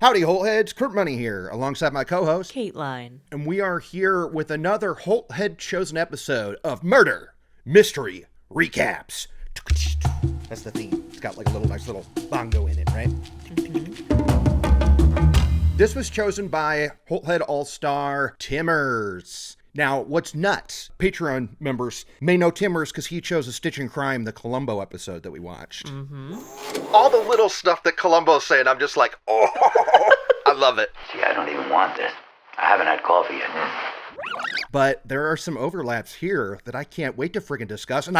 Howdy, Holtheads. Kurt Money here, alongside my co-host, Kateline. And we are here with another Holthead chosen episode of Murder, Mystery, Recaps. That's the theme. It's got like a nice little bongo in it, right? Mm-hmm. This was chosen by Holthead All-Star Timmers. Now, what's nuts, Patreon members may know Timmers because he chose a Stitch and Crime, the Columbo episode that we watched. Mm-hmm. All the little stuff that Columbo's saying, I'm just like, oh, I love it. See, I don't even want this. I haven't had coffee yet. But there are some overlaps here that I can't wait to friggin' discuss. And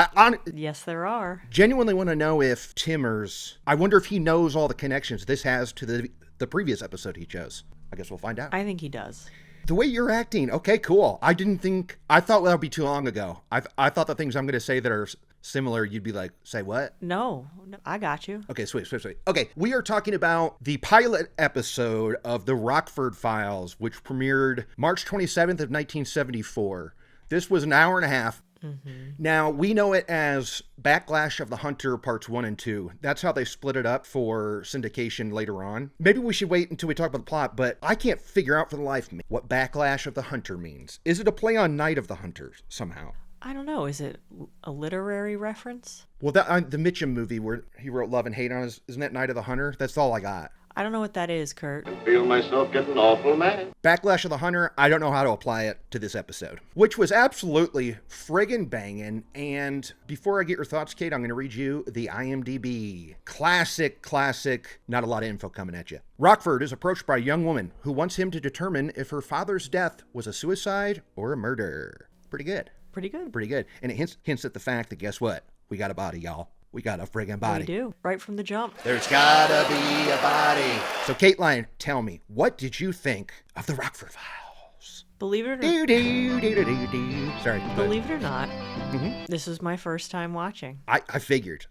Yes, there are. Genuinely want to know if Timmers, I wonder if he knows all the connections this has to the previous episode he chose. I guess we'll find out. I think he does. The way you're acting, okay, cool. I thought that would be too long ago. I thought the things I'm going to say that are similar, you'd be like, say what? No, I got you. Okay, sweet. Okay, we are talking about the pilot episode of the ROCKFORD Files, which premiered March 27th of 1974. This was an hour and a half. Mm-hmm. Now, we know it as Backlash of the Hunter Parts 1 and 2. That's how they split it up for syndication later on. Maybe we should wait until we talk about the plot, but I can't figure out for the life of me what Backlash of the Hunter means. Is it a play on Night of the Hunter somehow? I don't know. Is it a literary reference? Well, the Mitchum movie where he wrote Love and Hate on it, isn't that Night of the Hunter? That's all I got. I don't know what that is, Kurt. I feel myself getting awful mad. Backlash of the Hunter, I don't know how to apply it to this episode, which was absolutely friggin' banging. And before I get your thoughts, Kate, I'm going to read you the IMDb. Classic, not a lot of info coming at you. Rockford is approached by a young woman who wants him to determine if her father's death was a suicide or a murder. Pretty good. And it hints at the fact that, guess what? We got a body, y'all. We got a friggin' body. We do, right from the jump. There's gotta be a body. So, Kateline, tell me, what did you think of the Rockford Files? Believe it or not. Sorry. Believe it or not, This is my first time watching. I figured.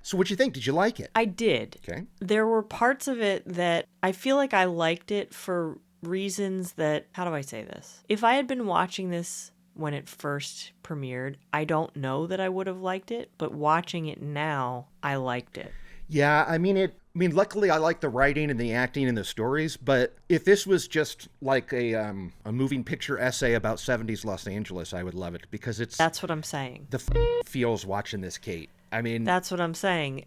So, what'd you think? Did you like it? I did. Okay. There were parts of it that I feel like I liked it for reasons that, how do I say this? If I had been watching this when it first premiered, I don't know that I would have liked it, but watching it now, I liked it. Yeah, I mean, luckily I like the writing and the acting and the stories, but if this was just like a moving picture essay about 70s Los Angeles, I would love it because That's what I'm saying. Feels watching this, Kate. I mean, that's what I'm saying.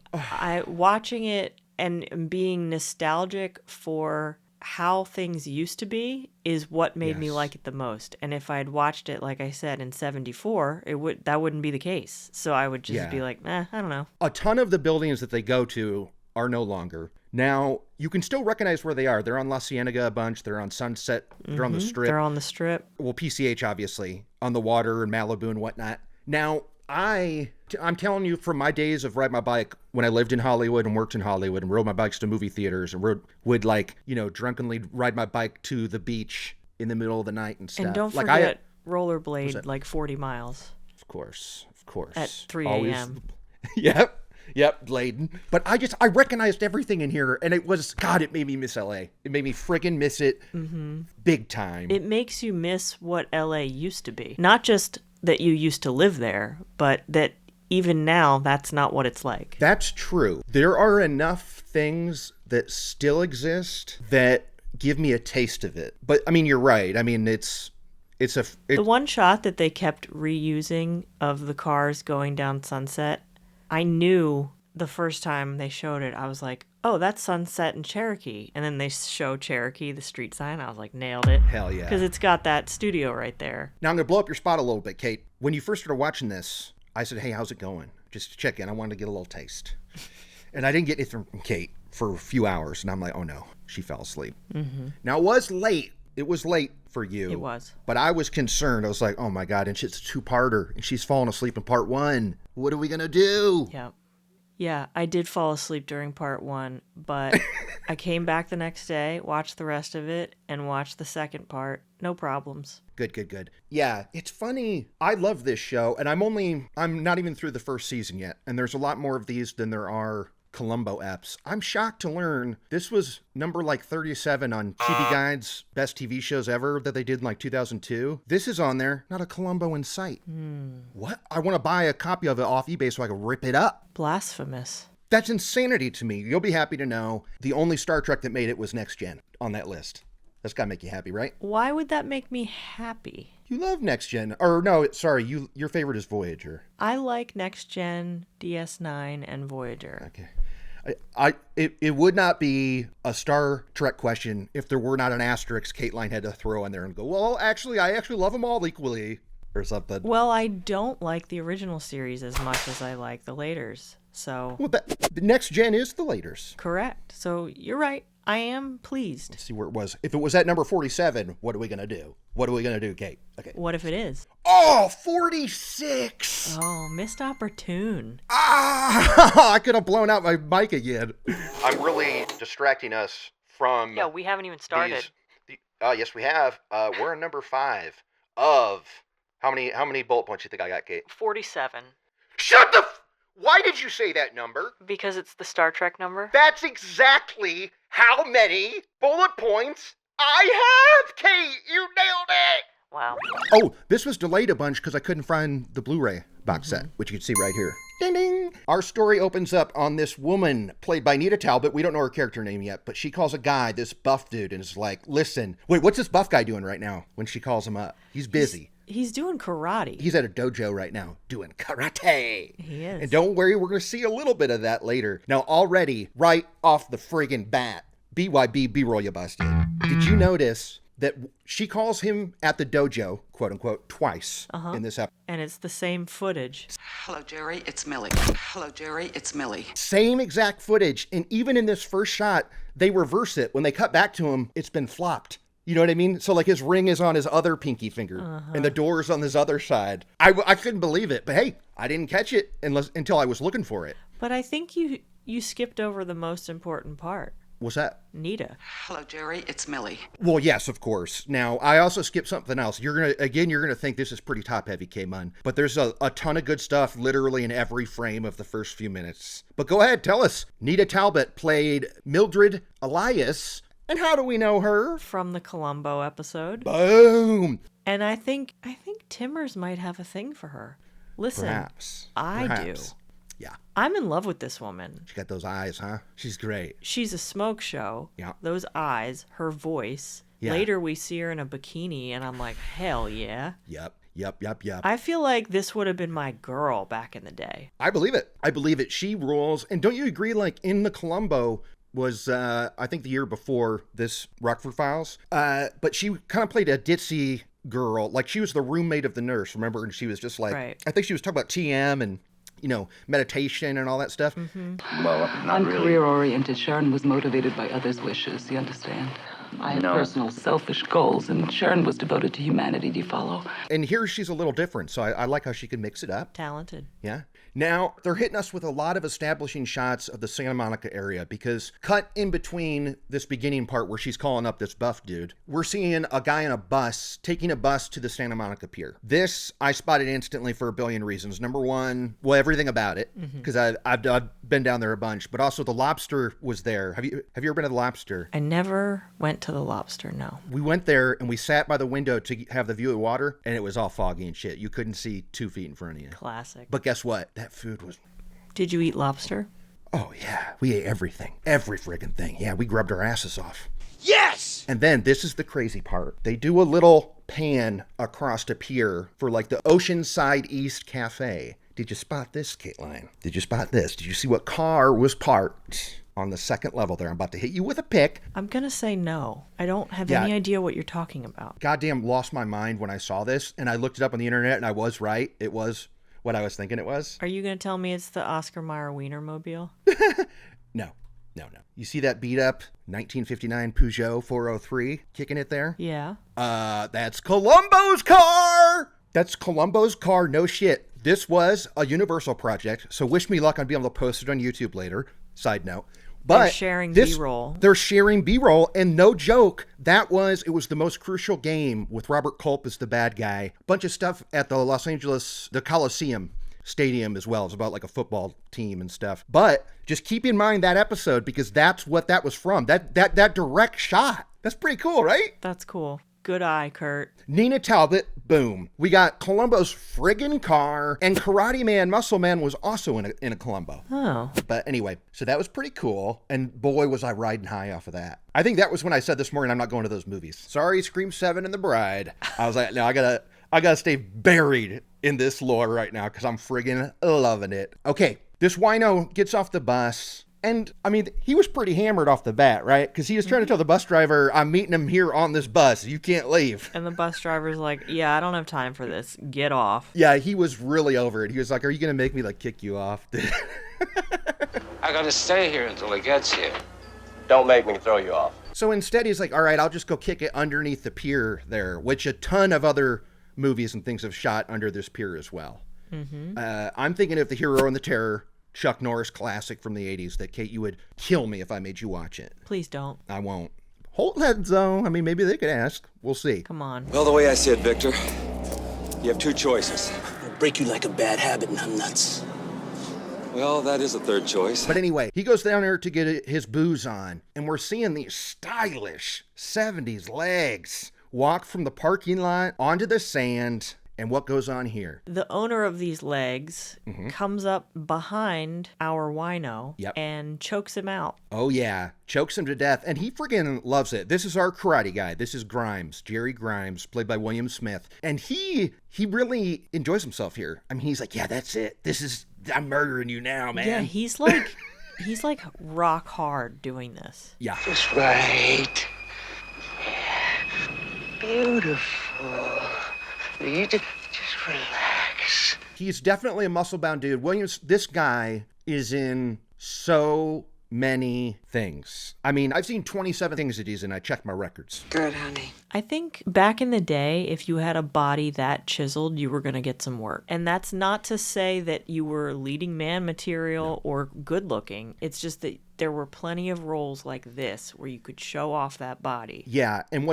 Watching it and being nostalgic for how things used to be is what made me like it the most. And if I had watched it, like I said, in 74, that wouldn't be the case. So I would just be like, I don't know. A ton of the buildings that they go to are no longer. Now, you can still recognize where they are. They're on La Cienega a bunch. They're on Sunset. They're on the Strip. They're on the Strip. Well, PCH, obviously, on the water and Malibu and whatnot. Now, I'm telling you, from my days of riding my bike when I lived in Hollywood and worked in Hollywood and rode my bikes to movie theaters and would drunkenly ride my bike to the beach in the middle of the night and stuff. And don't forget rollerblade like 40 miles. Of course. At 3 a.m. Yep, Bladen. But I recognized everything in here, and it made me miss LA. It made me friggin' miss it big time. It makes you miss what LA used to be. Not just that you used to live there, but that even now, that's not what it's like. That's true. There are enough things that still exist that give me a taste of it. But, I mean, you're right. I mean, the one shot that they kept reusing of the cars going down Sunset, I knew the first time they showed it, I was like, oh, that's Sunset and Cherokee. And then they show Cherokee, the street sign. I was like, nailed it. Hell yeah. Because it's got that studio right there. Now, I'm going to blow up your spot a little bit, Kate. When you first started watching this, I said, hey, how's it going? Just to check in. I wanted to get a little taste. And I didn't get anything from Kate for a few hours. And I'm like, oh, no, she fell asleep. Mm-hmm. Now, it was late. It was late for you. It was. But I was concerned. I was like, oh, my God. And it's a two-parter. And she's falling asleep in part 1. What are we going to do? Yeah, I did fall asleep during part 1, but I came back the next day, watched the rest of it, and watched the second part. No problems. Good. Yeah, it's funny. I love this show, and I'm not even through the first season yet, and there's a lot more of these than there are Columbo eps. I'm shocked to learn this was number 37 on TV Guide's best TV shows ever that they did in 2002. This is on there, not a Columbo in sight. What? I want to buy a copy of it off eBay so I can rip it up. Blasphemous. That's insanity to me. You'll be happy to know the only Star Trek that made it was Next Gen on that list. That's got to make you happy, right? Why would that make me happy? You love Next Gen. Or no, sorry, your favorite is Voyager. I like Next Gen, DS9, and Voyager. Okay. It would not be a Star Trek question if there were not an asterisk Kateline had to throw in there and go, well, actually, I actually love them all equally, or something. Well, I don't like the original series as much as I like the laters, so... Well, the Next Gen is the laters. Correct. So you're right. I am pleased. Let's see where it was. If it was at number 47, what are we going to do? What are we going to do, Kate? Okay. What if it is? Oh, 46! Oh, missed opportune. I could have blown out my mic again. I'm really distracting us from... Yeah, we haven't even started. Yes, we have. We're on number 5 of... How many bullet points do you think I got, Kate? 47. Shut the... Why did you say that number? Because it's the Star Trek number? That's exactly how many bullet points I have, Kate! You nailed it! Wow. Oh, this was delayed a bunch because I couldn't find the Blu-ray box set, which you can see right here. Ding, ding. Our story opens up on this woman played by Nita Talbot. We don't know her character name yet, but she calls a guy, this buff dude, and is like, listen, wait, what's this buff guy doing right now when she calls him up? He's busy. He's doing karate. He's at a dojo right now doing karate. He is. And don't worry, we're going to see a little bit of that later. Now, already, right off the friggin' bat, BYB B-roll you busted. Did you notice that she calls him at the dojo, quote unquote, twice in this episode? And it's the same footage. Hello, Jerry, it's Millie. Hello, Jerry, it's Millie. Same exact footage. And even in this first shot, they reverse it. When they cut back to him, it's been flopped. You know what I mean? So like his ring is on his other pinky finger and the door is on his other side. I couldn't believe it, but hey, I didn't catch it until I was looking for it. But I think you skipped over the most important part. What's that? Nita. Hello, Jerry, it's Millie. Well, yes, of course. Now, I also skipped something else. You're gonna think this is pretty top-heavy, K-Mun. But there's a ton of good stuff literally in every frame of the first few minutes. But go ahead, tell us. Nita Talbot played Mildred Elias. And how do we know her? From the Columbo episode. Boom! And I think Timmers might have a thing for her. Listen, Perhaps. I do. Yeah. I'm in love with this woman. She got those eyes, huh? She's great. She's a smoke show. Yeah. Those eyes, her voice. Yeah. Later we see her in a bikini and I'm like, hell yeah. Yep. I feel like this would have been my girl back in the day. I believe it. She rules. And don't you agree, like, in the Columbo was, I think the year before this Rockford Files, but she kind of played a ditzy girl. Like, she was the roommate of the nurse, remember? And she was just like, right. I think she was talking about TM and, meditation and all that stuff. Mm-hmm. Well, not really. Career-oriented, Sharon was motivated by others' wishes, you understand? I had personal selfish goals, and Sharon was devoted to humanity, do you follow? And here she's a little different, so I like how she can mix it up. Talented. Yeah. Now, they're hitting us with a lot of establishing shots of the Santa Monica area because cut in between this beginning part where she's calling up this buff dude, we're seeing a guy in a bus taking a bus to the Santa Monica Pier. This I spotted instantly for a billion reasons. Number one, well, everything about it, because I've been down there a bunch, but also the Lobster was there. Have you ever been to the Lobster? I never went to the Lobster, no. We went there and we sat by the window to have the view of water, and it was all foggy and shit. You couldn't see 2 feet in front of you. Classic. But guess what? That food was... Did you eat lobster? Oh, yeah. We ate everything. Every friggin' thing. Yeah, we grubbed our asses off. Yes! And then, this is the crazy part. They do a little pan across the pier for, like, the Oceanside East Cafe. Did you spot this, Kateline? Did you spot this? Did you see what car was parked on the second level there? I'm about to hit you with a pick. I'm going to say no. I don't have any idea what you're talking about. Goddamn lost my mind when I saw this, and I looked it up on the internet, and I was right. It was what I was thinking it was. Are you going to tell me it's the Oscar Mayer Wienermobile? No. You see that beat up 1959 Peugeot 403 kicking it there? Yeah. That's Columbo's car! That's Columbo's car, no shit. This was a Universal project, so wish me luck on being able to post it on YouTube later. Side note. But they're sharing B-roll. They're sharing B-roll, and no joke, it was the most crucial game with Robert Culp as the bad guy. Bunch of stuff at the Coliseum Stadium as well. It's about like a football team and stuff. But just keep in mind that episode because that's what that was from. That direct shot. That's pretty cool, right? That's cool. Good eye, Kurt. Nina Talbot, Boom. We got Columbo's friggin' car, and Karate Man, Muscle Man was also in a Columbo. Oh. But anyway, so that was pretty cool. And boy, was I riding high off of that. I think that was when I said this morning, I'm not going to those movies. Sorry, Scream 7 and The Bride. I was like, no, I gotta stay buried in this lore right now because I'm friggin' loving it. Okay, this wino gets off the bus. And, I mean, he was pretty hammered off the bat, right? Because he was trying to tell the bus driver, I'm meeting him here on this bus. You can't leave. And the bus driver's like, yeah, I don't have time for this. Get off. Yeah, he was really over it. He was like, are you going to make me, like, kick you off? I gotta stay here until he gets here. Don't make me throw you off. So instead, he's like, all right, I'll just go kick it underneath the pier there, which a ton of other movies and things have shot under this pier as well. Mm-hmm. I'm thinking of The Hero and the Terror, Chuck Norris classic from the 80s that, Kate, you would kill me if I made you watch it. Please don't. I won't. Holthead, though, I mean, maybe they could ask. We'll see. Come on. Well, the way I see it, Victor, you have two choices. I'll break you like a bad habit, numbnuts. Well, that is a third choice. But anyway, he goes down there to get his booze on, and we're seeing these stylish 70s legs walk from the parking lot onto the sand. And what goes on here? The owner of these legs comes up behind our wino and chokes him out. Oh, yeah. Chokes him to death. And he friggin' loves it. This is our karate guy. This is Grimes, Jerry Grimes, played by William Smith. And he really enjoys himself here. I mean, he's like, yeah, that's it. I'm murdering you now, man. Yeah, he's like rock hard doing this. Yeah. Just right. Yeah. Beautiful. You just relax. He's definitely a muscle-bound dude. Williams, this guy is in so many things. I mean, I've seen 27 things that he's in. I checked my records. Good, honey. I think back in the day, if you had a body that chiseled, you were going to get some work. And that's not to say that you were leading man material or good looking. It's just that there were plenty of roles like this where you could show off that body. Yeah, and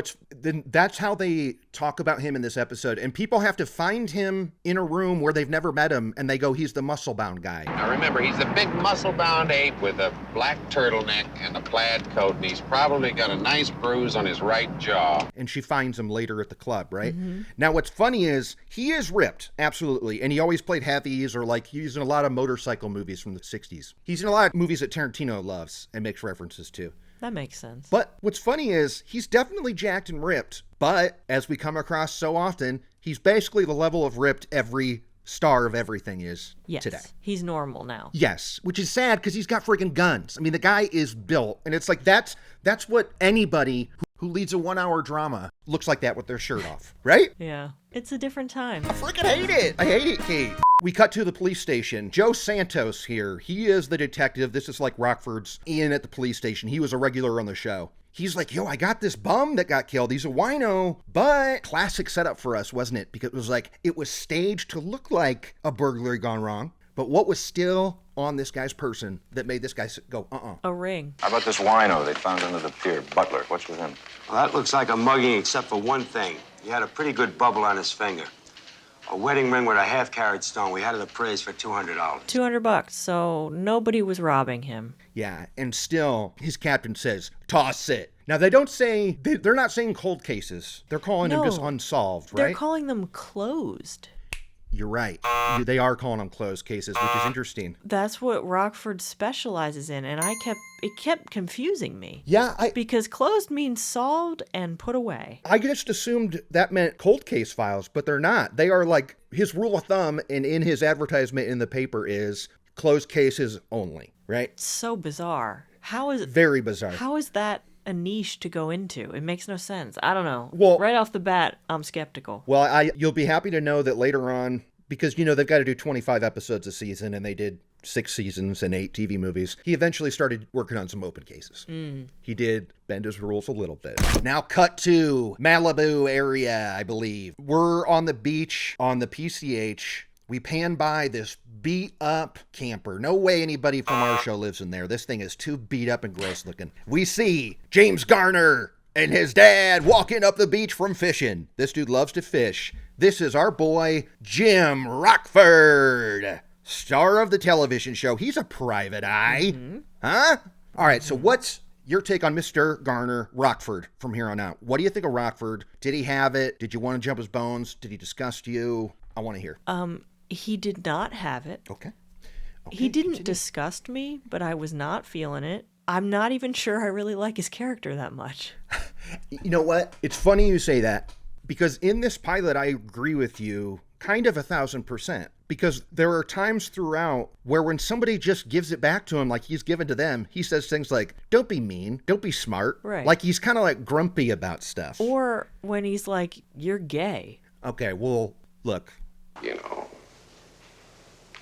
that's how they talk about him in this episode. And people have to find him in a room where they've never met him, and they go, he's the muscle-bound guy. Now remember, he's a big muscle-bound ape with a black turtleneck and a plaid coat, and he's probably got a nice bruise on his right jaw. And she finds him later at the club, right? Mm-hmm. Now, what's funny is he is ripped, absolutely. And he always played heavies, or like he's in a lot of motorcycle movies from the 60s. He's in a lot of movies that Tarantino loves and makes references to. That makes sense. But what's funny is he's definitely jacked and ripped. But as we come across so often, he's basically the level of ripped every star of everything is today. He's normal now. Yes, which is sad because he's got friggin' guns. I mean, the guy is built, and it's like that's what anybody who leads a 1 hour drama looks like that with their shirt off, right? Yeah. It's a different time. I freaking hate it. I hate it, Kate. We cut to the police station. Joe Santos here. He is the detective. This is like Rockford's in at the police station. He was a regular on the show. He's like, yo, I got this bum that got killed. He's a wino. But classic setup for us, wasn't it? Because it was staged to look like a burglary gone wrong. But what was still on this guy's person that made this guy go, A ring. How about this wino they found under the pier? Butler, what's with him? Well, that looks like a mugging except for one thing. He had a pretty good bubble on his finger. A wedding ring with a half-carat stone. We had it appraised for $200. $200, so nobody was robbing him. Yeah, and still, his captain says, toss it. Now, they don't say, they're not saying cold cases. They're calling them just unsolved, right? They're calling them closed. You're right. They are calling them closed cases, which is interesting. That's what Rockford specializes in, and it kept confusing me. Yeah, because closed means solved and put away. I just assumed that meant cold case files, but they're not. They are like his rule of thumb, and in his advertisement in the paper is closed cases only, right? It's so bizarre. Very bizarre. How is that a niche to go into? It makes no sense. I don't know. Well, right off the bat, I'm skeptical. Well, you'll be happy to know that later on, because, they've got to do 25 episodes a season, and they did 6 seasons and 8 TV movies. He eventually started working on some open cases. He did bend his rules a little bit. Now cut to Malibu area, I believe. We're on the beach on the PCH. We pan by this beat up camper. No way anybody from our show lives in there. This thing is too beat up and gross looking. We see James Garner and his dad walking up the beach from fishing. This dude loves to fish. This is our boy, Jim Rockford, star of the television show. He's a private eye. Huh? All right, so what's your take on Mr. Garner, Rockford, from here on out. What do you think of Rockford? Did he have it? Did you want to jump his bones? Did he disgust you? I want to hear. He did not have it. Okay. He didn't disgust me, but I was not feeling it. I'm not even sure I really like his character that much. You know what? It's funny you say that, because in this pilot, I agree with you kind of 1,000%. Because there are times throughout where when somebody just gives it back to him like he's given to them, he says things like, don't be mean, don't be smart. Right. Like he's kind of like grumpy about stuff. Or when he's like, you're gay. Okay, well, look. You know,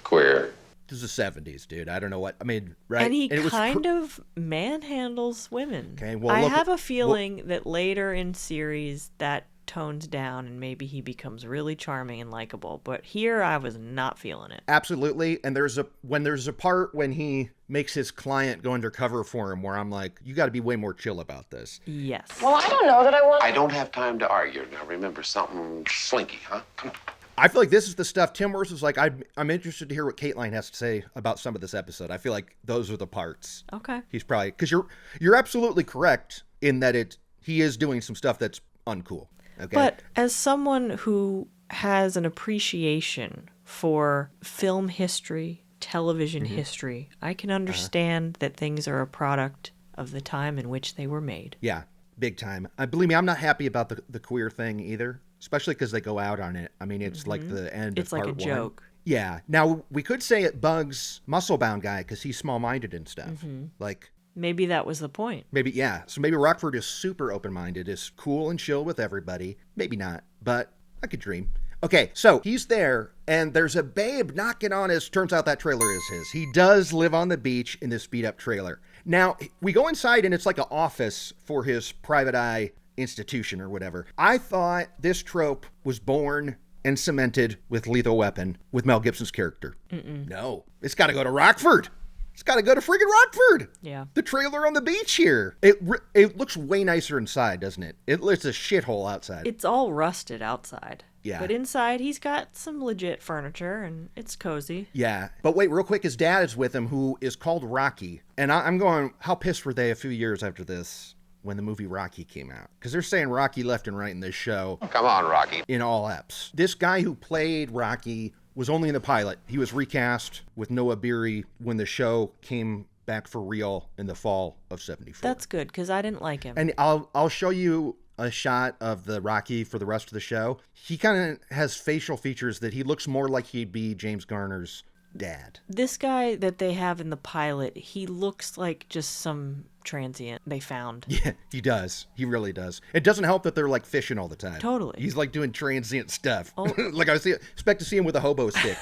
queer. This is the 70s, dude. I don't know what, I mean, right? And he it was kind of manhandles women. Okay, well, I look, have a feeling that later in series that tones down and maybe he becomes really charming and likable. But here I was not feeling it. Absolutely. And there's a part when he makes his client go undercover for him where I'm like, you got to be way more chill about this. Yes. Well, I don't know that I want... I don't have time to argue. Now, remember, something slinky, huh? Come on. I feel like this is the stuff Timmers is like, I'm interested to hear what Kateline has to say about some of this episode. I feel like those are the parts. Okay. He's probably, because you're absolutely correct in that he is doing some stuff that's uncool. Okay. But as someone who has an appreciation for film history, television history, I can understand that things are a product of the time in which they were made. Yeah, big time. Believe me, I'm not happy about the queer thing either, especially because they go out on it. I mean, it's like the end It's of part like a one. joke. Yeah. Now, we could say it bugs Musclebound guy because he's small-minded and stuff. Like... Maybe that was the point. Maybe, yeah. So maybe Rockford is super open-minded, is cool and chill with everybody. Maybe not, but I could dream. Okay, so he's there, and there's a babe knocking on his... Turns out that trailer is his. He does live on the beach in this beat-up trailer. Now, we go inside, and it's like an office for his private eye institution or whatever. I thought this trope was born and cemented with Lethal Weapon, with Mel Gibson's character. No, it's got to go to Rockford. It's got to go to freaking Rockford. Yeah. The trailer on the beach here. It looks way nicer inside, doesn't it? It's a shithole outside. It's all rusted outside. Yeah. But inside, he's got some legit furniture, and it's cozy. Yeah. But wait, real quick, his dad is with him, who is called Rocky. And I'm going, how pissed were they a few years after this when the movie Rocky came out? Because they're saying Rocky left and right in this show. Come on, Rocky. In all eps. This guy who played Rocky was only in the pilot. He was recast with Noah Beery when the show came back for real in the fall of 74. That's good, because I didn't like him. And I'll show you a shot of the Rocky for the rest of the show. He kind of has facial features that he looks more like he'd be James Garner's dad. This guy that they have in the pilot, he looks like just some transient they found. Yeah, he does. He really does. It doesn't help that they're like fishing all the time. Totally. He's like doing transient stuff. Oh. Like expect to see him with a hobo stick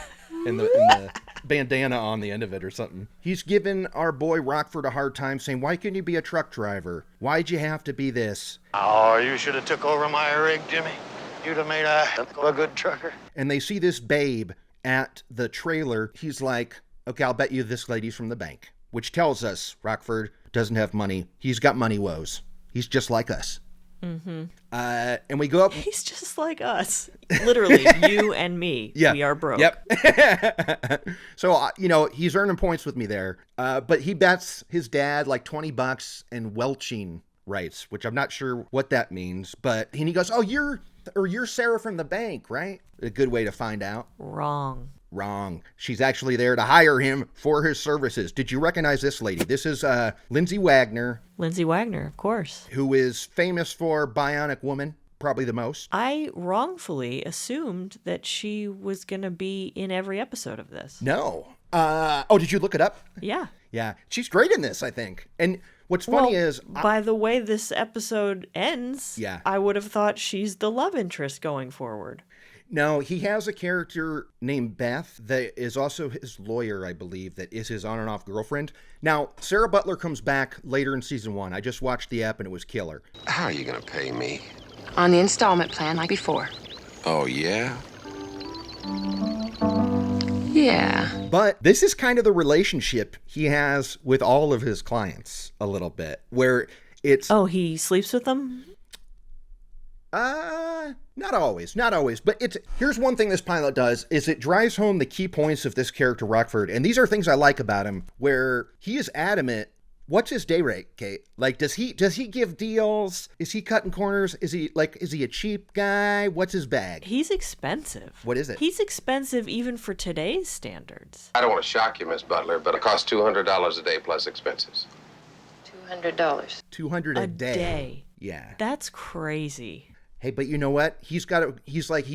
and the bandana on the end of it or something. He's giving our boy Rockford a hard time, saying, why couldn't you be a truck driver? Why'd you have to be this? Oh, you should have took over my rig, Jimmy. You'd have made a good trucker. And they see this babe at the trailer. He's like, okay, I'll bet you this lady's from the bank, which tells us Rockford doesn't have money. He's got money woes. He's just like us. And we go up. He's just like us. Literally, you and me. Yeah. We are broke. Yep. So, he's earning points with me there. But he bets his dad like $20 and welching rights, which I'm not sure what that means. But and he goes, oh, you're Sarah from the bank, right? A good way to find out. Wrong. She's actually there to hire him for his services. Did you recognize this lady? This is Lindsay Wagner. Lindsay Wagner, of course. Who is famous for Bionic Woman, probably the most. I wrongfully assumed that she was going to be in every episode of this. No. Did you look it up? Yeah. Yeah. She's great in this, I think. And what's funny is... by the way this episode ends, yeah. I would have thought she's the love interest going forward. No, he has a character named Beth that is also his lawyer, I believe, that is his on and off girlfriend. Now, Sarah Butler comes back later in season 1. I just watched the app and it was killer. How are you going to pay me? On the installment plan like before. Oh, yeah? Yeah. But this is kind of the relationship he has with all of his clients a little bit, where it's... Oh, he sleeps with them? Not always. But here's one thing this pilot does, is it drives home the key points of this character, Rockford. And these are things I like about him, where he is adamant What's his day rate, Kate? Like, does he give deals? Is he cutting corners? Is he a cheap guy? What's his bag? He's expensive. What is it? He's expensive even for today's standards. I don't want to shock you, Miss Butler, but it costs $200 a day plus expenses. $200. $200 a day. Day. Yeah. That's crazy. Hey, but you know what? He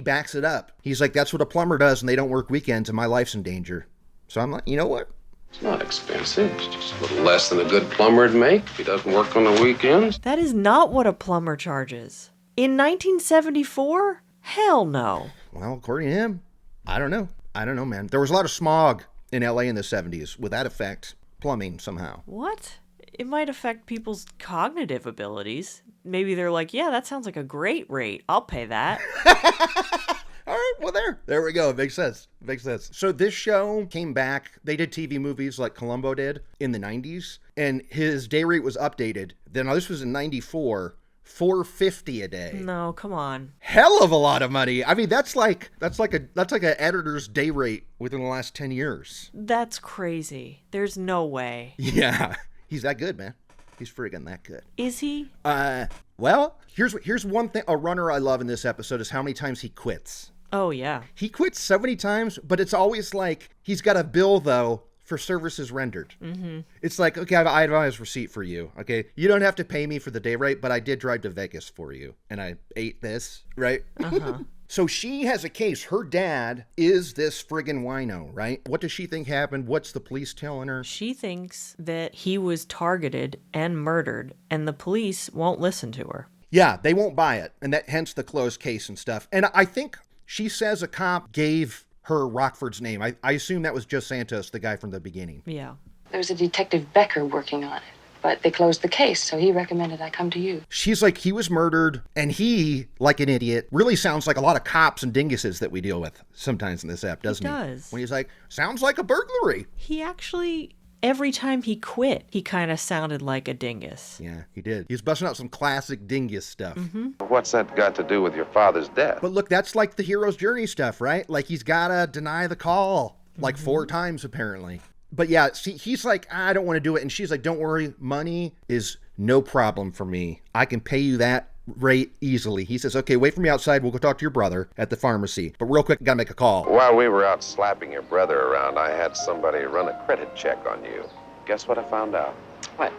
backs it up. He's like, that's what a plumber does, and they don't work weekends, and my life's in danger. So I'm like, you know what? It's not expensive. It's just a little less than a good plumber'd make if he doesn't work on the weekends. That is not what a plumber charges. In 1974? Hell no. Well, according to him, I don't know. I don't know, man. There was a lot of smog in LA in the 70s. Would that affect plumbing somehow? What? It might affect people's cognitive abilities. Maybe they're like, yeah, that sounds like a great rate. I'll pay that. All right, well, there we go. It makes sense. So this show came back. They did TV movies like Columbo did in the 90s, and his day rate was updated. Then this was in 94, $450 a day. No, come on. Hell of a lot of money. I mean, that's like an editor's day rate within the last 10 years. That's crazy. There's no way. Yeah, he's that good, man. He's friggin' that good. Is he? Well, here's one thing. A runner I love in this episode is how many times he quits. Oh, yeah. He quits so many times, but it's always like he's got a bill, though, for services rendered. Mm-hmm. It's like, okay, I have a receipt for you. Okay, you don't have to pay me for the day rate, but I did drive to Vegas for you, and I ate this, right? Uh-huh. So she has a case. Her dad is this friggin' wino, right? What does she think happened? What's the police telling her? She thinks that he was targeted and murdered, and the police won't listen to her. Yeah, they won't buy it, and that hence the closed case and stuff. And I think she says a cop gave her Rockford's name. I assume that was Joe Santos, the guy from the beginning. Yeah. There's a Detective Becker working on it, but they closed the case, so he recommended I come to you. She's like, he was murdered, and he, like an idiot, really sounds like a lot of cops and dinguses that we deal with sometimes in this app, doesn't he? He does. When he's like, sounds like a burglary. He actually, every time he quit, he kind of sounded like a dingus. Yeah, he did. He was busting out some classic dingus stuff. Mm-hmm. What's that got to do with your father's death? But look, that's like the hero's journey stuff, right? Like, he's got to deny the call, like 4 times, apparently. But yeah, see, he's like, I don't want to do it. And she's like, don't worry, money is no problem for me. I can pay you that rate easily. He says, okay, wait for me outside. We'll go talk to your brother at the pharmacy. But real quick, I got to make a call. While we were out slapping your brother around, I had somebody run a credit check on you. Guess what I found out? What?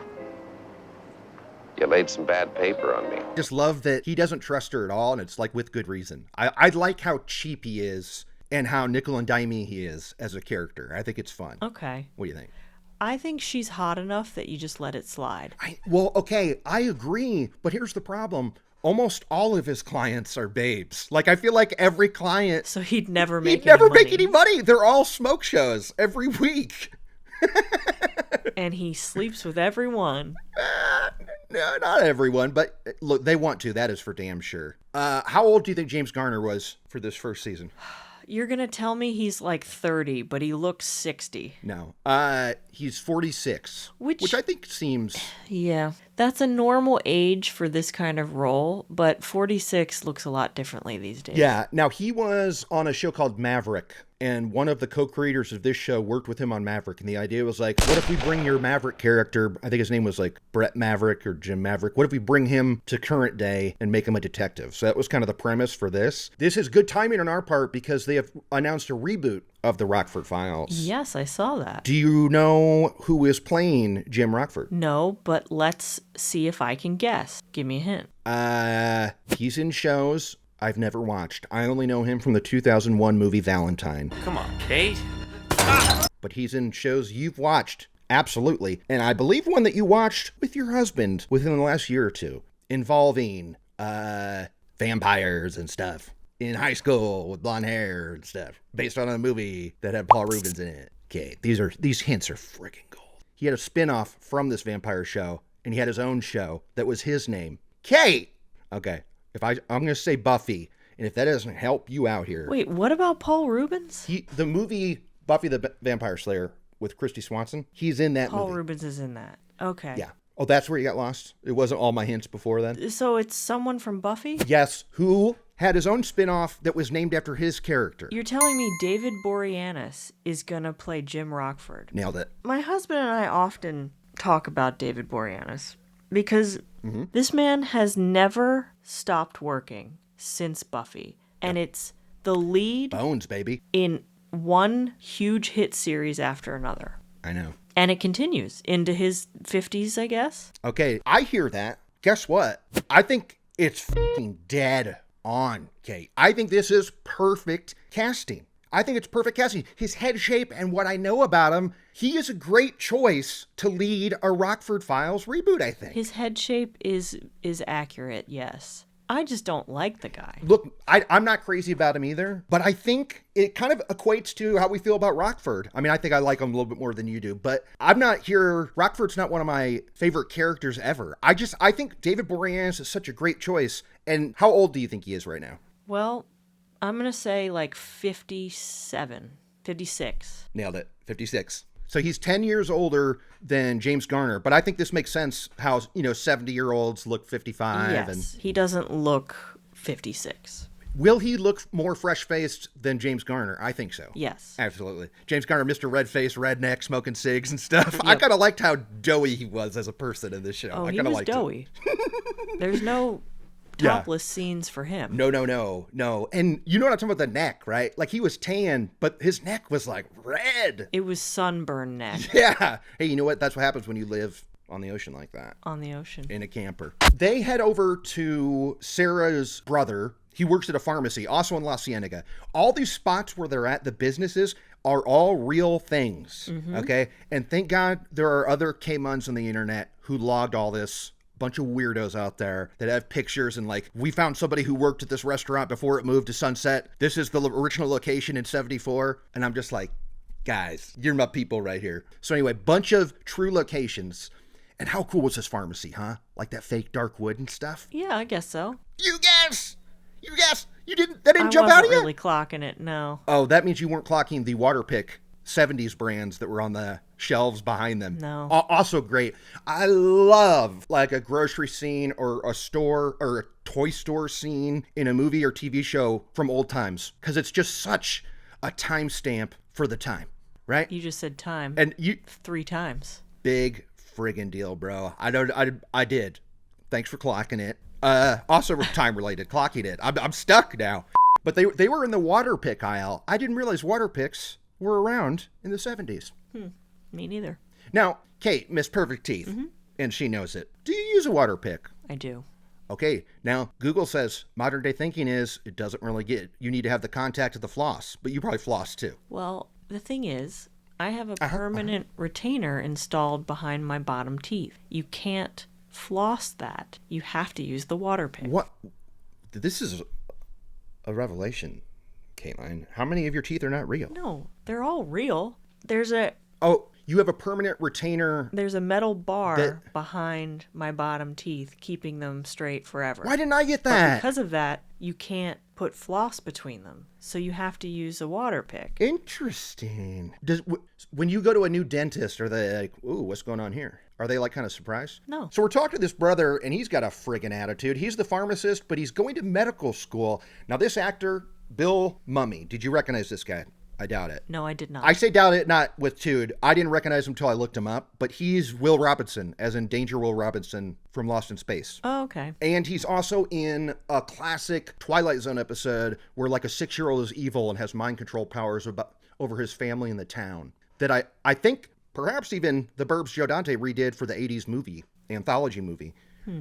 You laid some bad paper on me. Just love that he doesn't trust her at all. And it's like with good reason. I like how cheap he is and how nickel and dimey he is as a character. I think it's fun. Okay. What do you think? I think she's hot enough that you just let it slide. Well, okay, I agree, but here's the problem. Almost all of his clients are babes. Like, I feel like every client... So he'd never make any money. They're all smoke shows every week. And he sleeps with everyone. No, not everyone, but look, they want to. That is for damn sure. How old do you think James Garner was for this first season? You're going to tell me he's like 30, but he looks 60. No. He's 46. Which I think seems... Yeah. That's a normal age for this kind of role, but 46 looks a lot differently these days. Yeah. Now, he was on a show called Maverick, and one of the co-creators of this show worked with him on Maverick, and the idea was like, what if we bring your Maverick character, I think his name was like Brett Maverick or Jim Maverick, what if we bring him to current day and make him a detective? So that was kind of the premise for this. This is good timing on our part because they have announced a reboot of the Rockford Files. Yes, I saw that. Do you know who is playing Jim Rockford? No, but let's see if I can guess. Give me a hint. He's in shows I've never watched. I only know him from the 2001 movie Valentine. Come on, Kate. But he's in shows you've watched. Absolutely. And I believe one that you watched with your husband within the last year or two, involving vampires and stuff. In high school with blonde hair and stuff, based on a movie that had Paul Rubens in it. Okay, these hints are freaking gold. He had a spin-off from this vampire show, and he had his own show that was his name. Kate! Okay, I'm going to say Buffy, and if that doesn't help you out here. Wait, what about Paul Rubens? The movie Buffy the Vampire Slayer with Christy Swanson, he's in that movie. Paul Rubens is in that. Okay. Yeah. Oh, that's where you got lost? It wasn't all my hints before then? So it's someone from Buffy? Yes, who had his own spin-off that was named after his character. You're telling me David Boreanaz is going to play Jim Rockford. Nailed it. My husband and I often talk about David Boreanaz because this man has never stopped working since Buffy. And it's the lead Bones, baby. in one huge hit series after another. I know. And it continues into his 50s, I guess. Okay, I hear that. Guess what? I think it's fucking dead on, Kate. I think this is perfect casting. I think it's perfect casting. His head shape and what I know about him, he is a great choice to lead a Rockford Files reboot, I think. His head shape is accurate, yes. I just don't like the guy. Look, I'm not crazy about him either, but I think it kind of equates to how we feel about Rockford. I mean, I think I like him a little bit more than you do, but I'm not here. Rockford's not one of my favorite characters ever. I think David Boreanaz is such a great choice. And how old do you think he is right now? Well, I'm going to say like 57, 56. Nailed it. 56. So he's 10 years older than James Garner, but I think this makes sense how, 70-year-olds look 55. Yes, and he doesn't look 56. Will he look more fresh-faced than James Garner? I think so. Yes. Absolutely. James Garner, Mr. Red-Faced, redneck, smoking cigs and stuff. Yep. I kind of liked how doughy he was as a person in this show. Oh, I he was doughy. There's no topless scenes for him. No. And you know what I'm talking about, the neck, right? Like he was tan, but his neck was like red. It was sunburned neck. Yeah. Hey, you know what? That's what happens when you live on the ocean like that. On the ocean. In a camper. They head over to Sarah's brother. He works at a pharmacy, also in La Cienega. All these spots where they're at, the businesses, are all real things, okay? And thank God there are other K-Muns on the internet who logged all this. Bunch of weirdos out there that have pictures and like, we found somebody who worked at this restaurant before it moved to Sunset. This is the original location in 74. And I'm just like, guys, you're my people right here. So anyway, bunch of true locations. And how cool was this pharmacy, huh? Like that fake dark wood and stuff? Yeah, I guess so. You guess! That didn't jump out at you? I wasn't really clocking it, no. Oh, that means you weren't clocking the Waterpik 70s brands that were on the shelves behind them. No. Also great. I love like a grocery scene or a store or a toy store scene in a movie or TV show from old times, because it's just such a timestamp for the time, right? You just said time. And you 3 times. Big friggin' deal, bro. I did. Thanks for clocking it. Also time related, clocking it. I'm stuck now. But they were in the Waterpik aisle. I didn't realize Waterpiks were around in the 70s. Me neither. Now, Kate, Miss Perfect Teeth, and she knows it. Do you use a Waterpik? I do. Okay, now Google says modern day thinking is it doesn't really get, you need to have the contact of the floss, but you probably floss too. Well, the thing is, I have a permanent retainer installed behind my bottom teeth. You can't floss that. You have to use the Waterpik. What? This is a revelation, Kateline. How many of your teeth are not real? No, they're all real. You have a permanent retainer. There's a metal bar behind my bottom teeth, keeping them straight forever. Why didn't I get that? But because of that, you can't put floss between them. So you have to use a Waterpik. Interesting. When you go to a new dentist, are they like, ooh, what's going on here? Are they like kind of surprised? No. So we're talking to this brother, and he's got a friggin' attitude. He's the pharmacist, but he's going to medical school. Now, this actor, Bill Mumy, did you recognize this guy? I doubt it. No, I did not. I say doubt it, not with Tude. I didn't recognize him until I looked him up, but he's Will Robinson, as in Danger Will Robinson from Lost in Space. Oh, okay. And he's also in a classic Twilight Zone episode where like a 6-year-old is evil and has mind control powers over his family in the town. That I think perhaps even the Burbs Joe Dante redid for the 80s movie, anthology movie.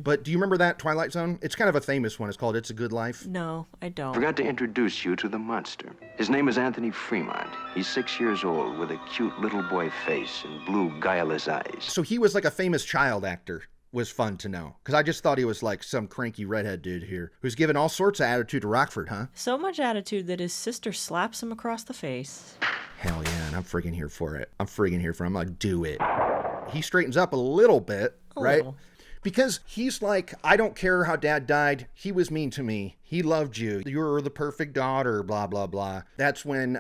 But do you remember that Twilight Zone? It's kind of a famous one. It's called It's a Good Life. No, I don't. Forgot to introduce you to the monster. His name is Anthony Fremont. He's 6 years old with a cute little boy face and blue guileless eyes. So he was like a famous child actor. Was fun to know. Because I just thought he was like some cranky redhead dude here who's given all sorts of attitude to Rockford, huh? So much attitude that his sister slaps him across the face. Hell yeah, and I'm friggin' here for it. I'm like, do it. He straightens up a little bit, right? Little. Because he's like, I don't care how dad died. He was mean to me. He loved you. You're the perfect daughter, blah, blah, blah. That's when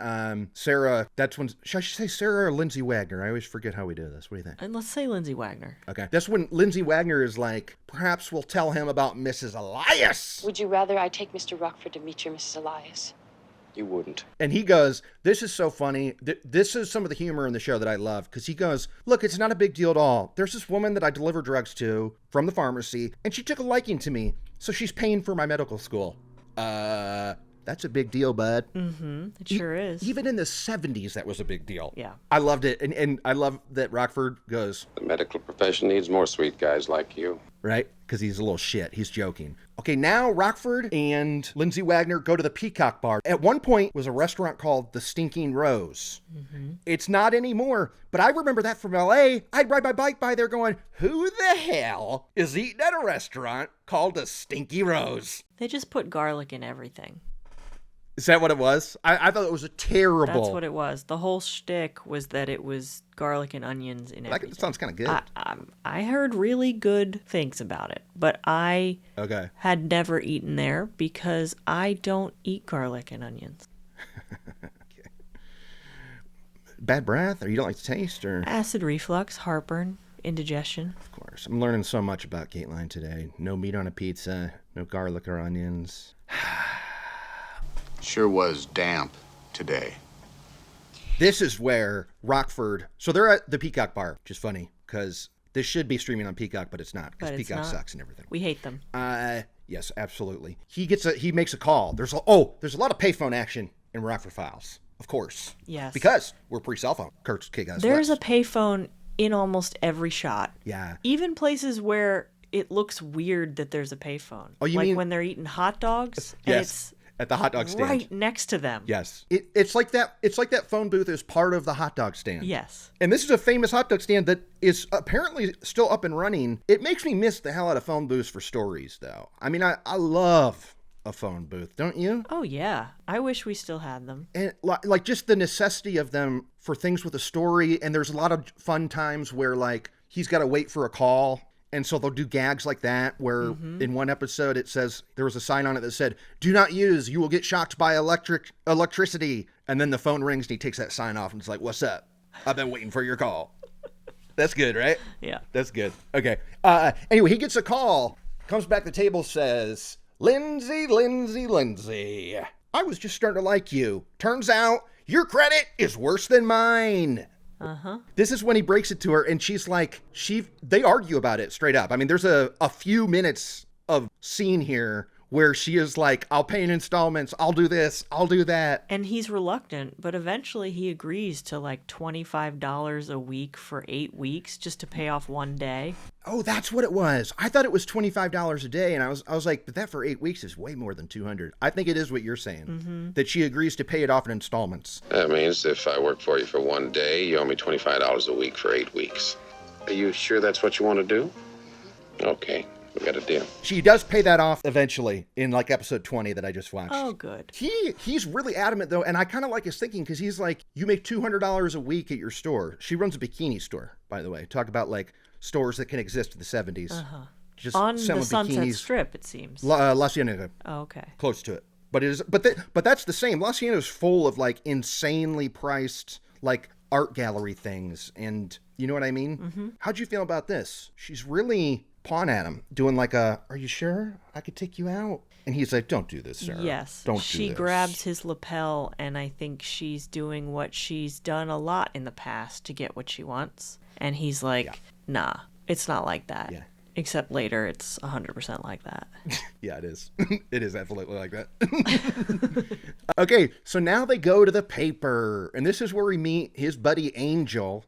should I say Sarah or Lindsay Wagner? I always forget how we do this. What do you think? And let's say Lindsay Wagner. Okay. That's when Lindsay Wagner is like, perhaps we'll tell him about Mrs. Elias. Would you rather I take Mr. Rockford to meet your Mrs. Elias? You wouldn't. And he goes, this is so funny. This is some of the humor in the show that I love. Because he goes, look, it's not a big deal at all. There's this woman that I deliver drugs to from the pharmacy, and she took a liking to me. So she's paying for my medical school. That's a big deal, bud. Mm-hmm. It sure is. Even in the 70s, that was a big deal. Yeah. I loved it. And I love that Rockford goes, The medical profession needs more sweet guys like you. Right? Because he's a little shit. He's joking. Okay, now Rockford and Lindsay Wagner go to the Peacock Bar. At one point was a restaurant called the Stinking Rose. Mm-hmm. It's not anymore, but I remember that from LA. I'd ride my bike by there going, who the hell is eating at a restaurant called the Stinky Rose? They just put garlic in everything. Is that what it was? I thought it was a terrible... That's what it was. The whole shtick was that it was garlic and onions in everything. That sounds kind of good. I heard really good things about it, but I had never eaten there because I don't eat garlic and onions. Okay. Bad breath, or you don't like the taste, or... Acid reflux, heartburn, indigestion. Of course. I'm learning so much about Kateline today. No meat on a pizza, no garlic or onions. Sure was damp today. This is where Rockford... So they're at the Peacock Bar, which is funny, because this should be streaming on Peacock, but it's not, because Peacock sucks and everything. We hate them. Yes, absolutely. He makes a call. There's a lot of payphone action in Rockford Files, of course. Yes. Because we're pre-cell phone. Kurt's kick-ass There's West. a payphone in almost every shot. Yeah. Even places where it looks weird that there's a payphone. Oh, you like mean... when they're eating hot dogs, Yes. and it's... At the hot dog stand. Right next to them. Yes. It's like that phone booth is part of the hot dog stand. Yes. And this is a famous hot dog stand that is apparently still up and running. It makes me miss the hell out of phone booths for stories, though. I mean, I love a phone booth, don't you? Oh, yeah. I wish we still had them. And like just the necessity of them for things with a story. And there's a lot of fun times where like he's got to wait for a call. And so they'll do gags like that where in one episode it says there was a sign on it that said, do not use, you will get shocked by electricity. And then the phone rings and he takes that sign off and it's like, what's up? I've been waiting for your call. That's good, right? Yeah. That's good. Okay. Anyway, he gets a call, comes back to the table, says, Lindsay, I was just starting to like you. Turns out your credit is worse than mine. Uh-huh. This is when he breaks it to her, and she's like, they argue about it straight up. I mean, there's a few minutes of scene here where she is like, I'll pay in installments, I'll do this, I'll do that. And he's reluctant, but eventually he agrees to like $25 a week for 8 weeks just to pay off one day. Oh, that's what it was. I thought it was $25 a day, and I was like, but that for 8 weeks is way more than $200. I think it is what you're saying, that she agrees to pay it off in installments. That means if I work for you for one day, you owe me $25 a week for 8 weeks. Are you sure that's what you want to do? Okay. We got a deal. She does pay that off eventually in like episode 20 that I just watched. Oh, good. He's really adamant though, and I kind of like his thinking because he's like, you make $200 a week at your store. She runs a bikini store, by the way. Talk about like stores that can exist in the 70s. Uh-huh. Just on the selling Sunset bikinis. Strip, it seems. La Cienega. Oh, okay. Close to it. But it is. But that's the same. La Cienega is full of like insanely priced like art gallery things, and you know what I mean? Mm-hmm. How'd you feel about this? She's really pawn at him, doing like are you sure I could take you out? And he's like, don't do this, sir. Yes. Don't do she this. grabs his lapel, and I think she's doing what she's done a lot in the past to get what she wants. And he's like, nah, it's not like that. Yeah. Except later, it's 100% like that. Yeah, it is. It is absolutely like that. Okay, so now they go to the paper, and this is where we meet his buddy Angel.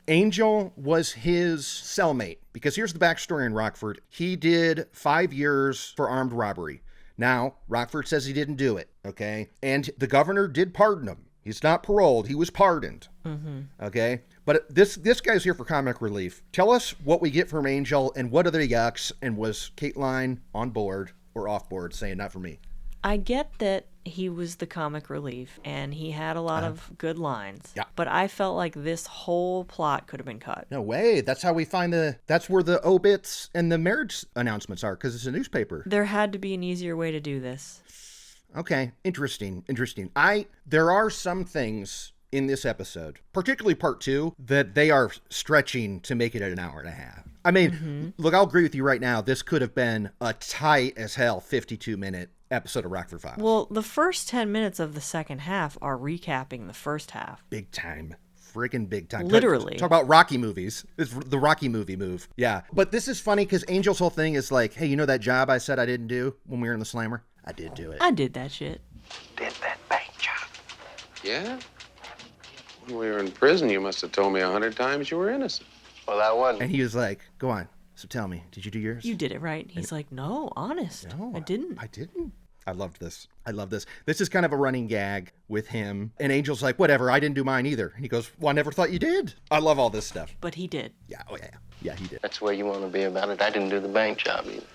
Angel was his cellmate, because here's the backstory in Rockford. He did 5 years for armed robbery. Now, Rockford says he didn't do it, okay? And the governor did pardon him. He's not paroled. He was pardoned. Mm-hmm. Okay? But this guy's here for comic relief. Tell us what we get from Angel and what are the yucks, and was Kateline on board or off board saying not for me? I get that he was the comic relief and he had a lot of good lines. Yeah. But I felt like this whole plot could have been cut. No way. That's how we find that's where the obits and the marriage announcements are, because it's a newspaper. There had to be an easier way to do this. Okay. Interesting. There are some things in this episode, particularly part 2, that they are stretching to make it an hour and a half. I mean, look, I'll agree with you right now. This could have been a tight as hell 52-minute episode of Rockford Files. Well, the first 10 minutes of the second half are recapping the first half. Big time. Freaking big time. Literally. Talk about Rocky movies. It's the Rocky movie move. Yeah. But this is funny because Angel's whole thing is like, hey, you know that job I said I didn't do when we were in the Slammer? I did do it. I did that shit. Did that bank job. Yeah? When we were in prison, you must have told me 100 times you were innocent. Well, that wasn't. And he was like, go on. So tell me, did you do yours? You did it right. He's like, no, honest. No, I didn't. I didn't. I loved this. I love this. This is kind of a running gag with him. And Angel's like, whatever, I didn't do mine either. And he goes, well, I never thought you did. I love all this stuff. But he did. Yeah, oh yeah. Yeah, he did. That's where you want to be about it. I didn't do the bank job either.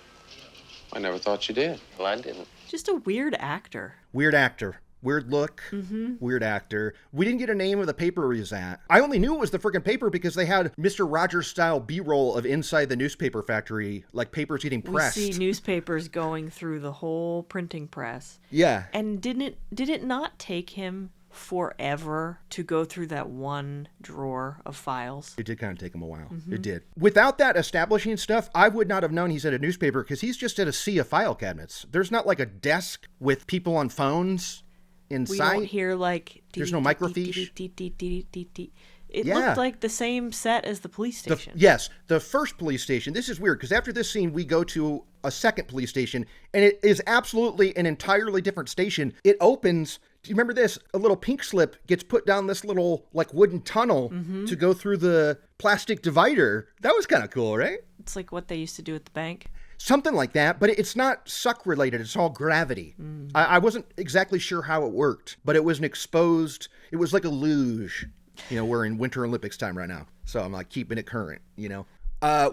I never thought you did. Well, I didn't. Just a weird actor. Weird actor. Weird look. Weird actor. We didn't get a name of the paper he was at. I only knew it was the freaking paper because they had Mr. Rogers style B-roll of inside the newspaper factory, like papers getting pressed. We see newspapers going through the whole printing press. Yeah. And did it not take him forever to go through that one drawer of files? It did kind of take him a while. It did. Without that establishing stuff, I would not have known he's at a newspaper because he's just at a sea of file cabinets. There's not like a desk with people on phones inside. We don't hear like... There's no microfiche. It looked like the same set as the police station. Yes, the first police station. This is weird because after this scene, we go to a second police station, and it is absolutely an entirely different station. It opens. Do you remember this? A little pink slip gets put down this little like wooden tunnel to go through the plastic divider. That was kind of cool, right? It's like what they used to do at the bank. Something like that, but it's not suck related. It's all gravity. I wasn't exactly sure how it worked, but it was an exposed, it was like a luge. You know, we're in Winter Olympics time right now. So I'm like keeping it current, you know.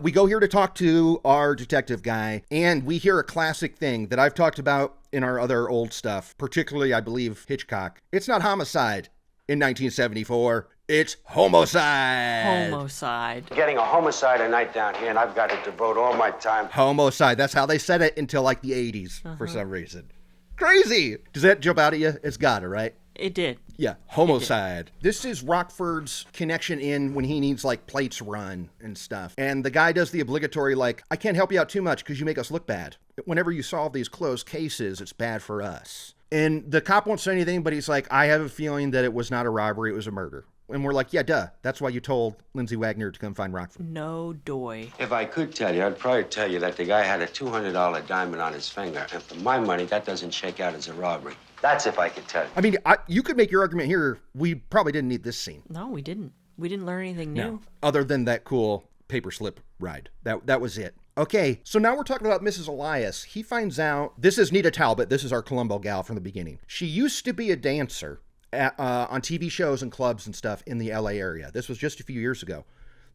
We go here to talk to our detective guy, and we hear a classic thing that I've talked about in our other old stuff, particularly, I believe, Hitchcock. It's not homicide in 1974. It's homicide. Homicide. Getting a homicide a night down here, and I've got to devote all my time. Homicide. That's how they said it until like the 80s for some reason. Crazy. Does that jump out at you? It's gotta, right? It did. Yeah, homicide. This is Rockford's connection in when he needs like plates run and stuff. And the guy does the obligatory like, I can't help you out too much because you make us look bad. Whenever you solve these closed cases, it's bad for us. And the cop won't say anything, but he's like, I have a feeling that it was not a robbery, it was a murder. And we're like, yeah, duh. That's why you told Lindsay Wagner to come find Rockford. No doy. If I could tell you, I'd probably tell you that the guy had a $200 diamond on his finger. And for my money, that doesn't shake out as a robbery. That's if I could tell you. I mean, you could make your argument here. We probably didn't need this scene. No, we didn't. We didn't learn anything new. No. Other than that cool paper slip ride. That was it. Okay, so now we're talking about Mrs. Elias. He finds out, this is Nita Talbot. This is our Columbo gal from the beginning. She used to be a dancer on TV shows and clubs and stuff in the LA area. This was just a few years ago.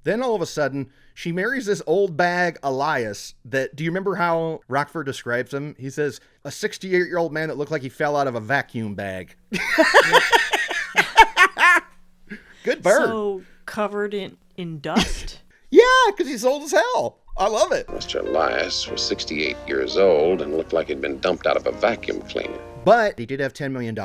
Then all of a sudden, she marries this old bag Elias that, do you remember how Rockford describes him? He says, a 68-year-old man that looked like he fell out of a vacuum bag. Good bird. So covered in dust? Yeah, because he's old as hell. I love it. Mr. Elias was 68 years old and looked like he'd been dumped out of a vacuum cleaner. But he did have $10 million.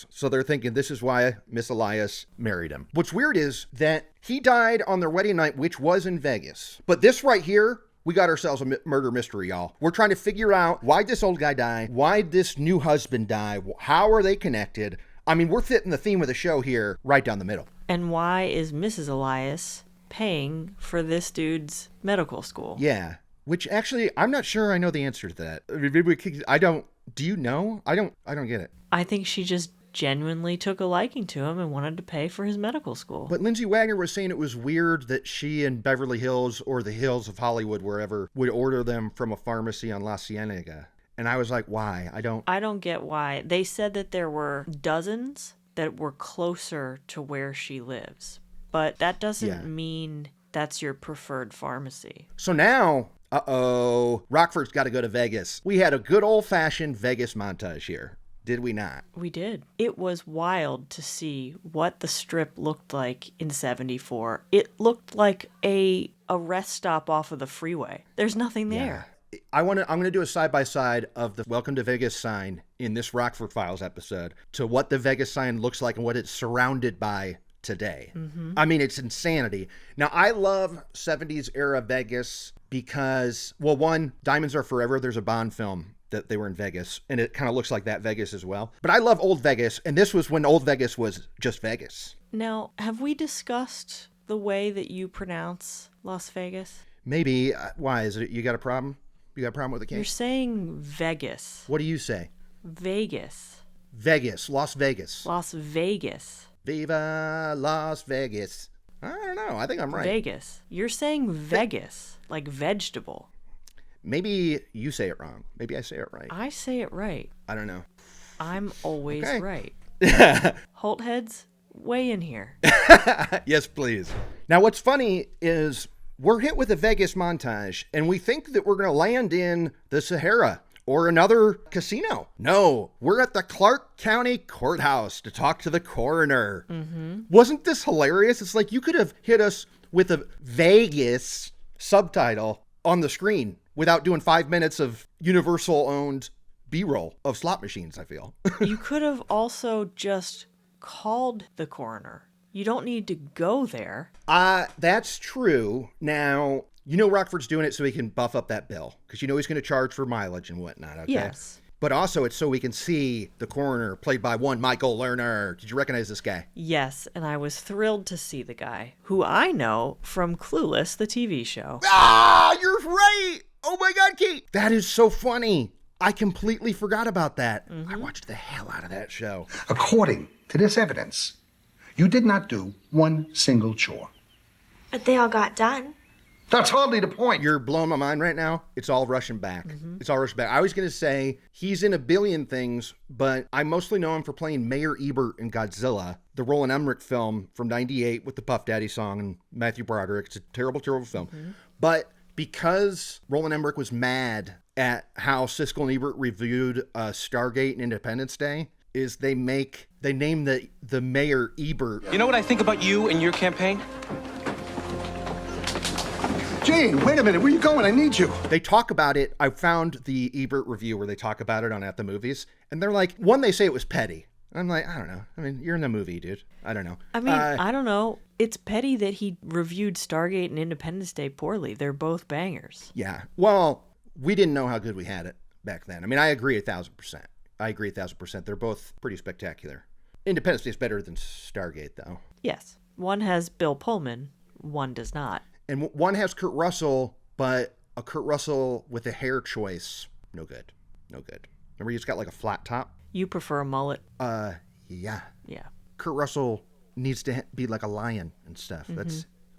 So they're thinking this is why Miss Elias married him. What's weird is that he died on their wedding night, which was in Vegas. But this right here, we got ourselves a murder mystery, y'all. We're trying to figure out why this old guy died, why this new husband died, how are they connected? I mean, we're fitting the theme of the show here right down the middle. And why is Mrs. Elias paying for this dude's medical school? Yeah, which actually, I'm not sure I know the answer to that. I don't. Do you know? I don't get it. I think she just genuinely took a liking to him and wanted to pay for his medical school. But Lindsay Wagner was saying it was weird that she in Beverly Hills or the hills of Hollywood, wherever, would order them from a pharmacy on La Cienega. And I was like, why? I don't get why. They said that there were dozens that were closer to where she lives. But that doesn't mean that's your preferred pharmacy. So now, Rockford's got to go to Vegas. We had a good old-fashioned Vegas montage here. Did we not? We did. It was wild to see what the Strip looked like in 74. It looked like a rest stop off of the freeway. There's nothing there. Yeah. I'm going to do a side-by-side of the Welcome to Vegas sign in this Rockford Files episode to what the Vegas sign looks like and what it's surrounded by today. I mean, it's insanity. Now, I love 70s era Vegas because, well, one, Diamonds Are Forever. There's a Bond film that they were in Vegas, and it kind of looks like that Vegas as well. But I love old Vegas, and this was when old Vegas was just Vegas. Now, have we discussed the way that you pronounce Las Vegas? Maybe. Why? Is it, you got a problem? You got a problem with the case? You're saying Vegas. What do you say? Vegas. Vegas. Las Vegas. Las Vegas. Viva Las Vegas. I don't know. I think I'm right. Vegas. You're saying Vegas, like vegetable. Maybe you say it wrong. Maybe I say it right. I say it right. I don't know. I'm always right. Holtheads, weigh in here. Yes, please. Now, what's funny is we're hit with a Vegas montage, and we think that we're going to land in the Sahara or another casino. No, we're at the Clark County Courthouse to talk to the coroner. Wasn't this hilarious? It's like you could have hit us with a Vegas subtitle on the screen without doing 5 minutes of Universal-owned B-roll of slot machines, I feel. You could have also just called the coroner. You don't need to go there. That's true. Now, you know Rockford's doing it so he can buff up that bill, because you know he's going to charge for mileage and whatnot, okay? Yes. But also it's so we can see the coroner, played by one Michael Lerner. Did you recognize this guy? Yes, and I was thrilled to see the guy, who I know from Clueless, the TV show. Ah, you're right! Oh my God, Kate! That is so funny. I completely forgot about that. I watched the hell out of that show. According to this evidence, you did not do one single chore. But they all got done. That's hardly the point. You're blowing my mind right now. It's all rushing back. It's all rushing back. I was going to say he's in a billion things, but I mostly know him for playing Mayor Ebert in Godzilla, the Roland Emmerich film from '98 with the Puff Daddy song and Matthew Broderick. It's a terrible, terrible film. But because Roland Emmerich was mad at how Siskel and Ebert reviewed Stargate and Independence Day, is they name the mayor Ebert. You know what I think about you and your campaign? Gene, wait a minute. Where you going? I need you. They talk about it. I found the Ebert review where they talk about it on At the Movies. And they're like, one, they say it was petty. I'm like, I don't know. I mean, you're in the movie, dude. I don't know. I mean, I don't know. It's petty that he reviewed Stargate and Independence Day poorly. They're both bangers. Yeah. Well, we didn't know how good we had it back then. I mean, I agree 1,000%. I agree 1,000%. They're both pretty spectacular. Independence Day is better than Stargate, though. Yes. One has Bill Pullman. One does not. And one has Kurt Russell, but a Kurt Russell with a hair choice. No good. No good. Remember he's got like a flat top? You prefer a mullet? Yeah. Yeah. Kurt Russell needs to be like a lion and stuff.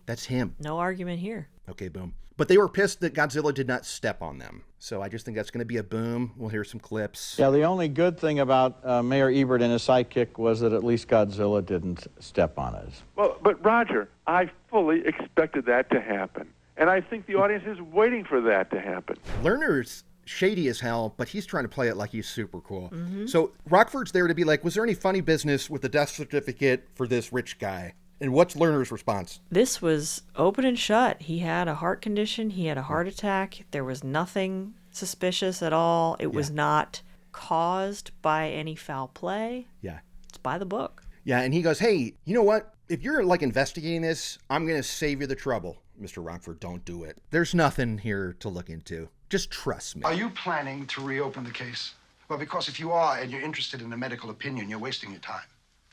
That's him. No argument here. Okay, boom. But they were pissed that Godzilla did not step on them. So I just think that's going to be a boom. We'll hear some clips. Yeah, the only good thing about Mayor Ebert and his sidekick was that at least Godzilla didn't step on us. Well, but Roger, I fully expected that to happen. And I think the audience is waiting for that to happen. Lerner's shady as hell, but he's trying to play it like he's super cool. So Rockford's there to be like, was there any funny business with the death certificate for this rich guy? And what's Lerner's response? This was open and shut. He had a heart condition. He had a heart attack. There was nothing suspicious at all. It was not caused by any foul play. Yeah. It's by the book. Yeah, and he goes, hey, you know what? If you're like investigating this, I'm going to save you the trouble. Mr. Rockford, don't do it. There's nothing here to look into. Just trust me. Are you planning to reopen the case? Well, because if you are and you're interested in a medical opinion, you're wasting your time.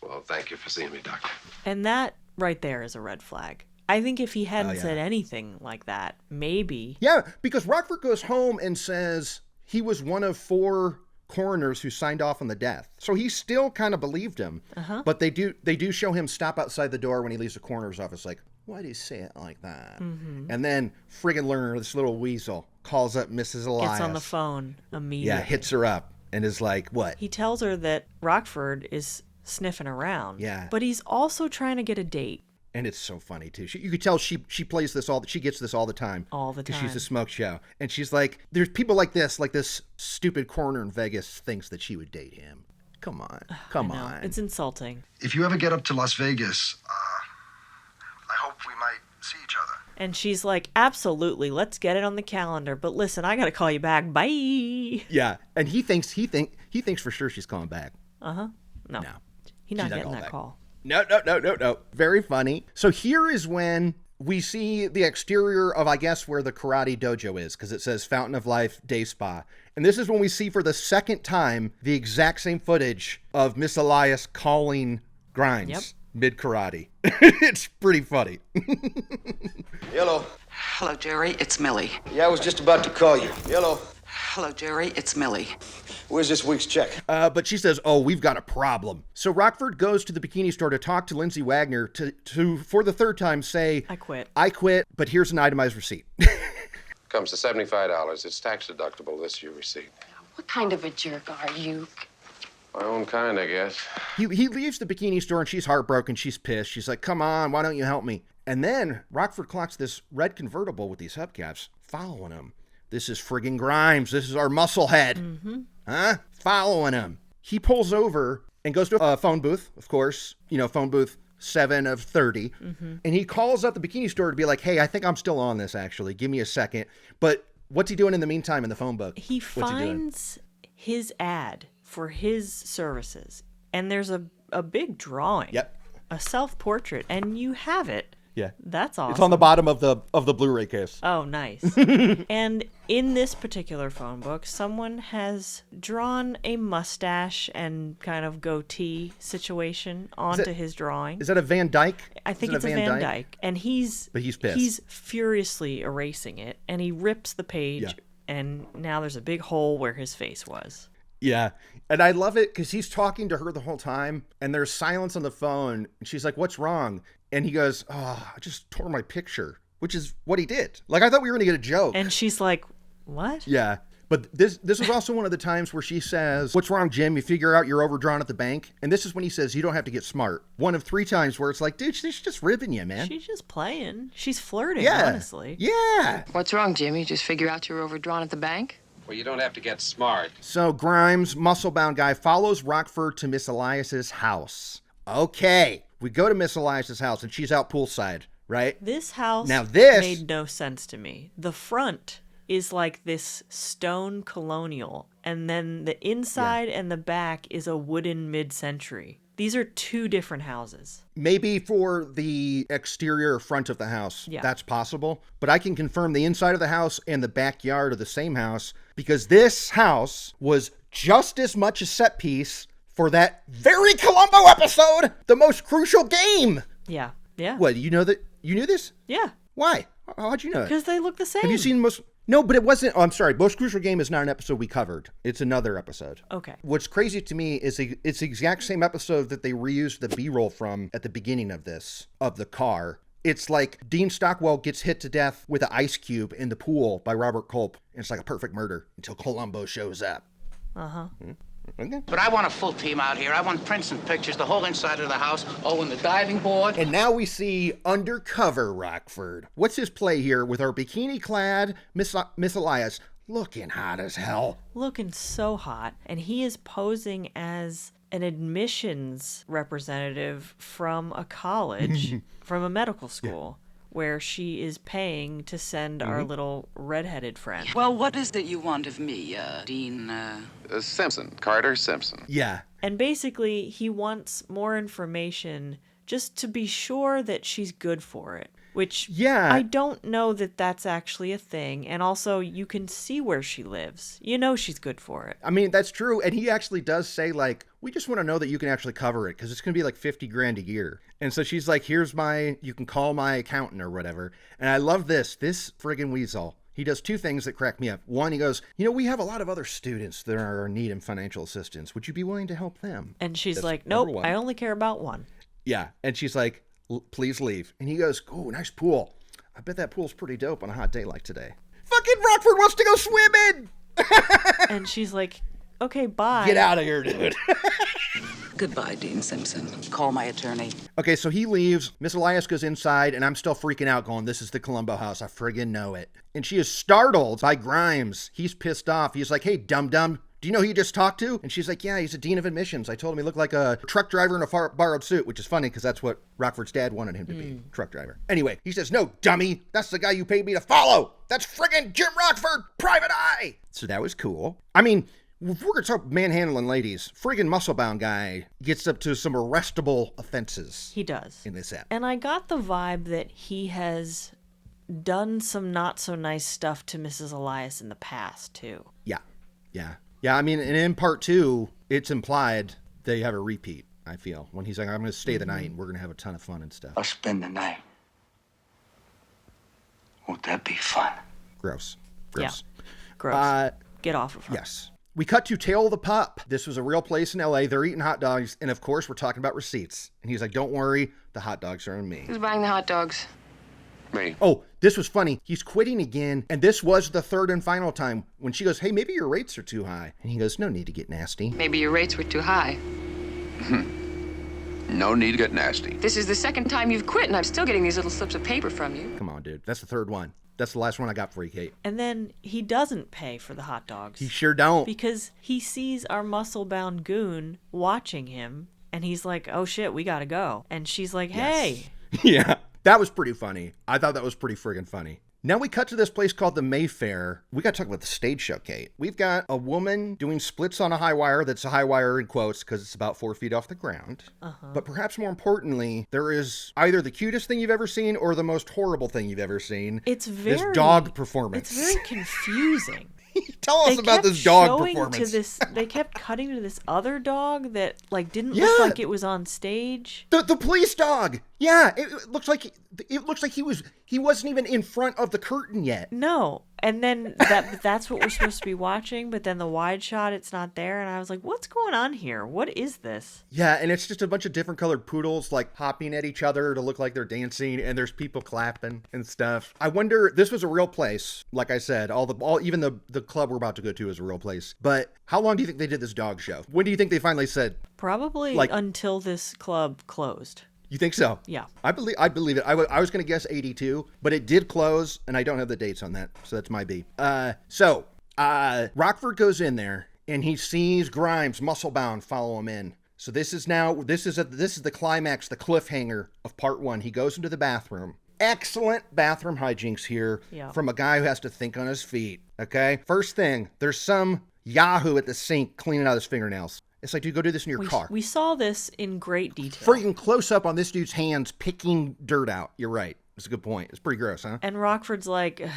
Well, thank you for seeing me, Doctor. And that right there is a red flag. I think if he hadn't said anything like that, maybe. Yeah, because Rockford goes home and says he was one of 4 coroners who signed off on the death. So he still kind of believed him. But they do show him stop outside the door when he leaves the coroner's office like, why do you say it like that? And then friggin' Lerner, this little weasel, calls up Mrs. Elias. Gets on the phone immediately. Yeah, hits her up and is like, what? He tells her that Rockford is sniffing around. Yeah. But he's also trying to get a date. And it's so funny, too. You could tell she plays this she gets this all the time. All the time. Because she's a smoke show. And she's like, there's people like this stupid coroner in Vegas thinks that she would date him. Come on. Come on. It's insulting. If you ever get up to Las Vegas, I hope we might see each other. And she's like, absolutely, let's get it on the calendar. But listen, I got to call you back. Bye. Yeah. And he thinks for sure she's calling back. No. He's not getting that call. No. Very funny. So here is when we see the exterior of, I guess, where the karate dojo is, because it says Fountain of Life Day Spa. And this is when we see for the second time the exact same footage of Miss Elias calling Grimes mid-karate. It's pretty funny. Hello. Hello, Jerry. It's Millie. Yeah, I was just about to call you. Hello. Hello, Jerry. It's Millie. Where's this week's check? But she says, oh, we've got a problem. So Rockford goes to the bikini store to talk to Lindsay Wagner to for the third time, say, I quit, but here's an itemized receipt. Comes to $75. It's tax deductible. This is your receipt. What kind of a jerk are you? My own kind, I guess. He leaves the bikini store and she's heartbroken. She's pissed. She's like, come on, why don't you help me? And then Rockford clocks this red convertible with these hubcaps following him. This is friggin' Grimes. This is our musclehead. Mm-hmm. Huh? Following him. He pulls over and goes to a phone booth, of course. You know, phone booth 7 of 30. Mm-hmm. And he calls up the bikini store to be like, hey, I think I'm still on this, actually. Give me a second. But what's he doing in the meantime in the phone book? He finds his ad for his services. And there's a big drawing. Yep. A self-portrait. And you have it. Yeah. That's awesome. It's on the bottom of the Blu-ray case. Oh, nice. And in this particular phone book, someone has drawn a mustache and kind of goatee situation onto his drawing. Is that a Van Dyke? I think it's a Van Dyke. And But he's pissed. He's furiously erasing it, and he rips the page, and now there's a big hole where his face was. Yeah. And I love it because he's talking to her the whole time, and there's silence on the phone, and she's like, what's wrong? And he goes, oh, I just tore my picture, which is what he did. Like, I thought we were going to get a joke. And she's like, what? Yeah. But this was also one of the times where she says, what's wrong, Jim? You figure out you're overdrawn at the bank? And this is when he says, you don't have to get smart. One of 3 times where it's like, dude, she's just ribbing you, man. She's just playing. She's flirting, honestly. Yeah. What's wrong, Jimmy? Just figure out you're overdrawn at the bank? Well, you don't have to get smart. So Grimes, muscle-bound guy, follows Rockford to Miss Elias's house. Okay. We go to Miss Elias's house, and she's out poolside, right? This house made no sense to me. The front is like this stone colonial, and then the inside and the back is a wooden mid-century. These are 2 different houses. Maybe for the exterior front of the house, that's possible. But I can confirm the inside of the house and the backyard of the same house, because this house was just as much a set piece for that very Columbo episode, The Most Crucial Game. Yeah. Yeah. What, you know that? You knew this? Yeah. Why? How'd you know it? Because they look the same. Have you seen Most... No, but it wasn't... Oh, I'm sorry. Most Crucial Game is not an episode we covered. It's another episode. Okay. What's crazy to me is it's the exact same episode that they reused the B-roll from at the beginning of this, of the car. It's like Dean Stockwell gets hit to death with an ice cube in the pool by Robert Culp. And it's like a perfect murder until Columbo shows up. Uh-huh. Okay. But I want a full team out here. I want prints and pictures, the whole inside of the house. Oh, and the diving board. And now we see undercover Rockford. What's his play here with our bikini-clad Miss Elias looking hot as hell? Looking so hot. And he is posing as an admissions representative from a college, from a medical school. Where she is paying to send our little redheaded friend. Well, what is it you want of me, Dean? Simpson. Carter Simpson. Yeah. And basically, he wants more information just to be sure that she's good for it. Which, I don't know that that's actually a thing. And also, you can see where she lives. You know she's good for it. I mean, that's true. And he actually does say, like, we just want to know that you can actually cover it because it's going to be like $50,000 a year. And so she's like, you can call my accountant or whatever. And I love this friggin' weasel. He does 2 things that crack me up. One, he goes, we have a lot of other students that are in need of financial assistance. Would you be willing to help them? And she's like, nope, I only care about one. Yeah. And she's like, please leave. And he goes, oh, nice pool. I bet that pool's pretty dope on a hot day like today. Fucking Rockford wants to go swimming! And she's like, okay, bye. Get out of here, dude. Goodbye, Dean Simpson. Call my attorney. Okay, so he leaves. Miss Elias goes inside, and I'm still freaking out going, this is the Columbo house. I friggin' know it. And she is startled by Grimes. He's pissed off. He's like, hey, dum-dum, do you know who you just talked to? And she's like, yeah, he's a dean of admissions. I told him he looked like a truck driver in a borrowed suit, which is funny because that's what Rockford's dad wanted him to be, truck driver. Anyway, he says, no, dummy, that's the guy you paid me to follow. That's friggin' Jim Rockford, private eye. So that was cool. I mean, if we're going to talk manhandling ladies, friggin' muscle-bound guy gets up to some arrestable offenses. He does. In this app. And I got the vibe that he has done some not so nice stuff to Mrs. Elias in the past, too. Yeah. I mean, and in part 2, it's implied they have a repeat, I feel. When he's like, I'm going to stay the night and we're going to have a ton of fun and stuff. I'll spend the night. Won't that be fun? Gross. Yeah. Gross. Get off of her. Yes. We cut to Tail the Pup. This was a real place in L.A. They're eating hot dogs. And, of course, we're talking about receipts. And he's like, don't worry. The hot dogs are on me. Who's buying the hot dogs? Me. Oh, this was funny. He's quitting again. And this was the third and final time when she goes, hey, maybe your rates are too high. And he goes, no need to get nasty. Maybe your rates were too high. No need to get nasty. This is the second time you've quit, and I'm still getting these little slips of paper from you. Come on, dude. That's the third one. That's the last one I got for you, Kate. And then he doesn't pay for the hot dogs. He sure don't. Because he sees our muscle-bound goon watching him, and he's like, oh shit, we gotta go. And she's like, hey. Yes. Yeah, that was pretty funny. I thought that was pretty friggin' funny. Now we cut to this place called the Mayfair. We got to talk about the stage show, Kate. We've got a woman doing splits on a high wire. That's a high wire in quotes because it's about 4 feet off the ground. But perhaps more importantly, there is either the cutest thing you've ever seen or the most horrible thing you've ever seen. It's very... This dog performance. It's very confusing. Tell us about this dog performance. They kept cutting to this other dog that didn't look like it was on stage. The police dog. Yeah, it looks like he wasn't even in front of the curtain yet. No. And then that's what we're supposed to be watching, but then the wide shot, it's not there, and I was like, what's going on here? What is this? Yeah, and it's just a bunch of different colored poodles hopping at each other to look like they're dancing, and there's people clapping and stuff. I wonder, this was a real place. Like I said, even the club we're about to go to is a real place. But how long do you think they did this dog show? When do you think they finally said? Probably until this club closed. You think so? Yeah. I believe it. I was going to guess 82, but it did close, and I don't have the dates on that, so that's my B. Rockford goes in there, and he sees Grimes, muscle-bound, follow him in. So this is the climax, the cliffhanger of part 1. He goes into the bathroom. Excellent bathroom hijinks here from a guy who has to think on his feet, okay? First thing, there's some yahoo at the sink cleaning out his fingernails. It's like, dude, go do this in your car. We saw this in great detail. Freaking close up on this dude's hands picking dirt out. You're right. It's a good point. It's pretty gross, huh? And Rockford's like,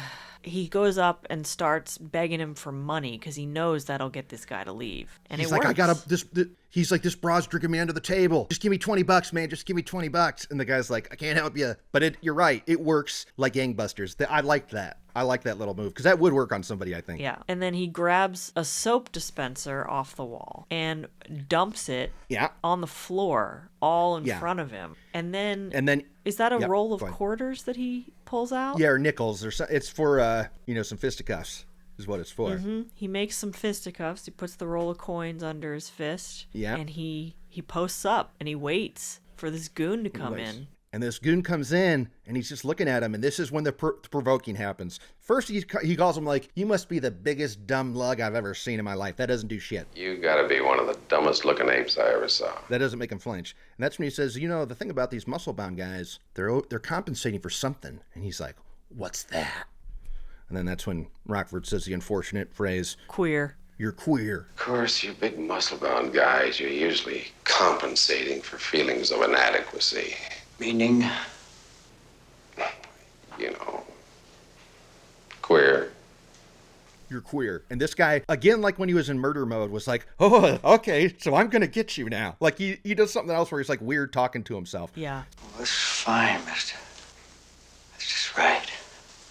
he goes up and starts begging him for money because he knows that'll get this guy to leave. And he's it works. He's like, this bra's drinking me under the table. Just give me $20, man. Just give me $20. And the guy's like, I can't help you. But you're right. It works like gangbusters. I like that. I like that little move because that would work on somebody, I think. Yeah. And then he grabs a soap dispenser off the wall and dumps it on the floor all in front of him. And then is that a roll of quarters that he pulls out? Yeah, or nickels. It's for, some fisticuffs is what it's for. Mm-hmm. He makes some fisticuffs. He puts the roll of coins under his fist. Yeah. And he posts up and he waits for this goon to come in. And this goon comes in, and he's just looking at him, and this is when the provoking happens. First, he calls him like, you must be the biggest dumb lug I've ever seen in my life. That doesn't do shit. You gotta be one of the dumbest looking apes I ever saw. That doesn't make him flinch. And that's when he says, the thing about these muscle-bound guys, they're compensating for something. And he's like, what's that? And then that's when Rockford says the unfortunate phrase, queer. You're queer. Of course, you big muscle-bound guys, you're usually compensating for feelings of inadequacy. Meaning? Queer. You're queer. And this guy, again, like when he was in murder mode, was like, oh, okay, so I'm going to get you now. Like he does something else where he's like weird talking to himself. Yeah. Well, that's fine, mister. That's just right.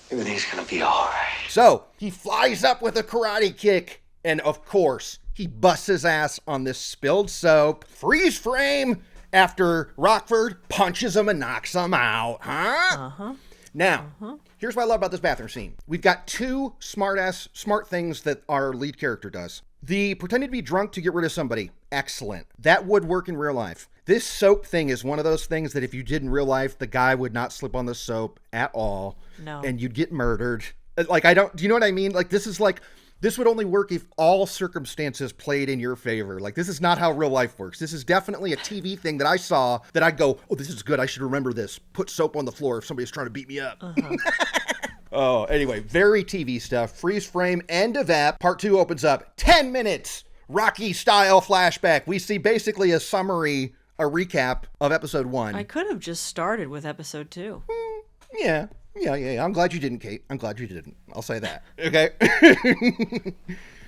Everything's going to be all right. So he flies up with a karate kick. And of course, he busts his ass on this spilled soap. Freeze frame. After Rockford punches him and knocks him out, huh? Now, here's what I love about this bathroom scene. We've got two smart things that our lead character does. The pretending to be drunk to get rid of somebody. Excellent. That would work in real life. This soap thing is one of those things that if you did in real life, the guy would not slip on the soap at all. No. And you'd get murdered. Do you know what I mean? This would only work if all circumstances played in your favor. This is not how real life works. This is definitely a TV thing that I saw that I'd go, oh, this is good. I should remember this. Put soap on the floor if somebody's trying to beat me up. Oh, anyway, very TV stuff. Freeze frame, end of app. Part 2 opens up. 10 minutes, Rocky-style flashback. We see basically a summary, a recap of episode 1. I could have just started with episode 2. Yeah. I'm glad you didn't, Kate. I'm glad you didn't. I'll say that. Okay.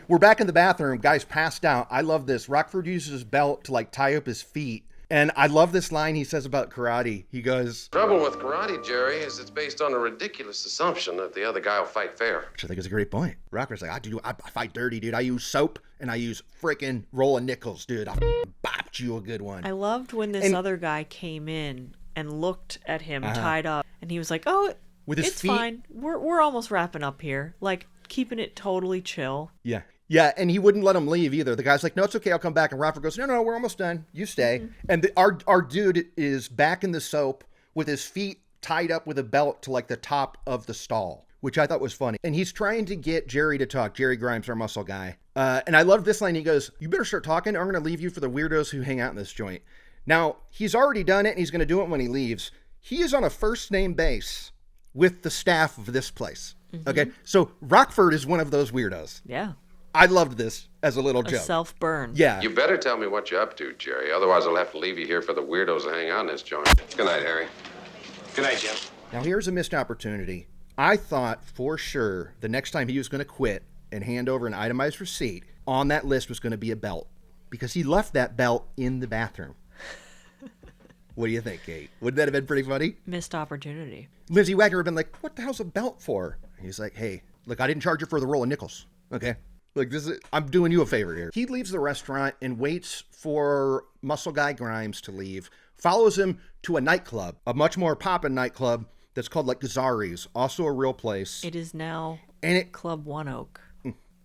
We're back in the bathroom. Guy's passed out. I love this. Rockford uses his belt to like tie up his feet. And I love this line he says about karate. He goes, Trouble with karate, Jerry, is it's based on a ridiculous assumption that the other guy will fight fair. Which I think is a great point. Rockford's like, I fight dirty, dude. I use soap and I use freaking rolling nickels, dude. I bopped you a good one. I loved when this other guy came in and looked at him tied up. And he was like, oh, with his it's feet? fine. We're almost wrapping up here. Like, keeping it totally chill. Yeah. Yeah, and he wouldn't let him leave either. The guy's like, no, it's okay, I'll come back. And Rockford goes, no, we're almost done. You stay. Mm-hmm. And our dude is back in the soap with his feet tied up with a belt to like the top of the stall, which I thought was funny. And he's trying to get Jerry to talk. Jerry Grimes, our muscle guy. And I love this line. He goes, you better start talking or I'm going to leave you for the weirdos who hang out in this joint. Now, he's already done it and he's going to do it when he leaves. He is on a first name base with the staff of this place. Mm-hmm. Okay, so Rockford is one of those weirdos. Yeah. I loved this as a little joke. Self-burn. Yeah. You better tell me what you're up to, Jerry. Otherwise, I'll have to leave you here for the weirdos to hang out in this joint. Good night, Harry. Good night, Jim. Now, here's a missed opportunity. I thought for sure the next time he was going to quit and hand over an itemized receipt, on that list was going to be a belt. Because he left that belt in the bathroom. What do you think, Kate? Wouldn't that have been pretty funny? Missed opportunity. Lindsay Wagner would have been like, what the hell's a belt for? And he's like, hey, look, I didn't charge you for the roll of nickels. Okay? Like, I'm doing you a favor here. He leaves the restaurant and waits for Muscle Guy Grimes to leave, follows him to a nightclub, a much more poppin' nightclub that's called like Gazzari's, also a real place. It is now Club One Oak.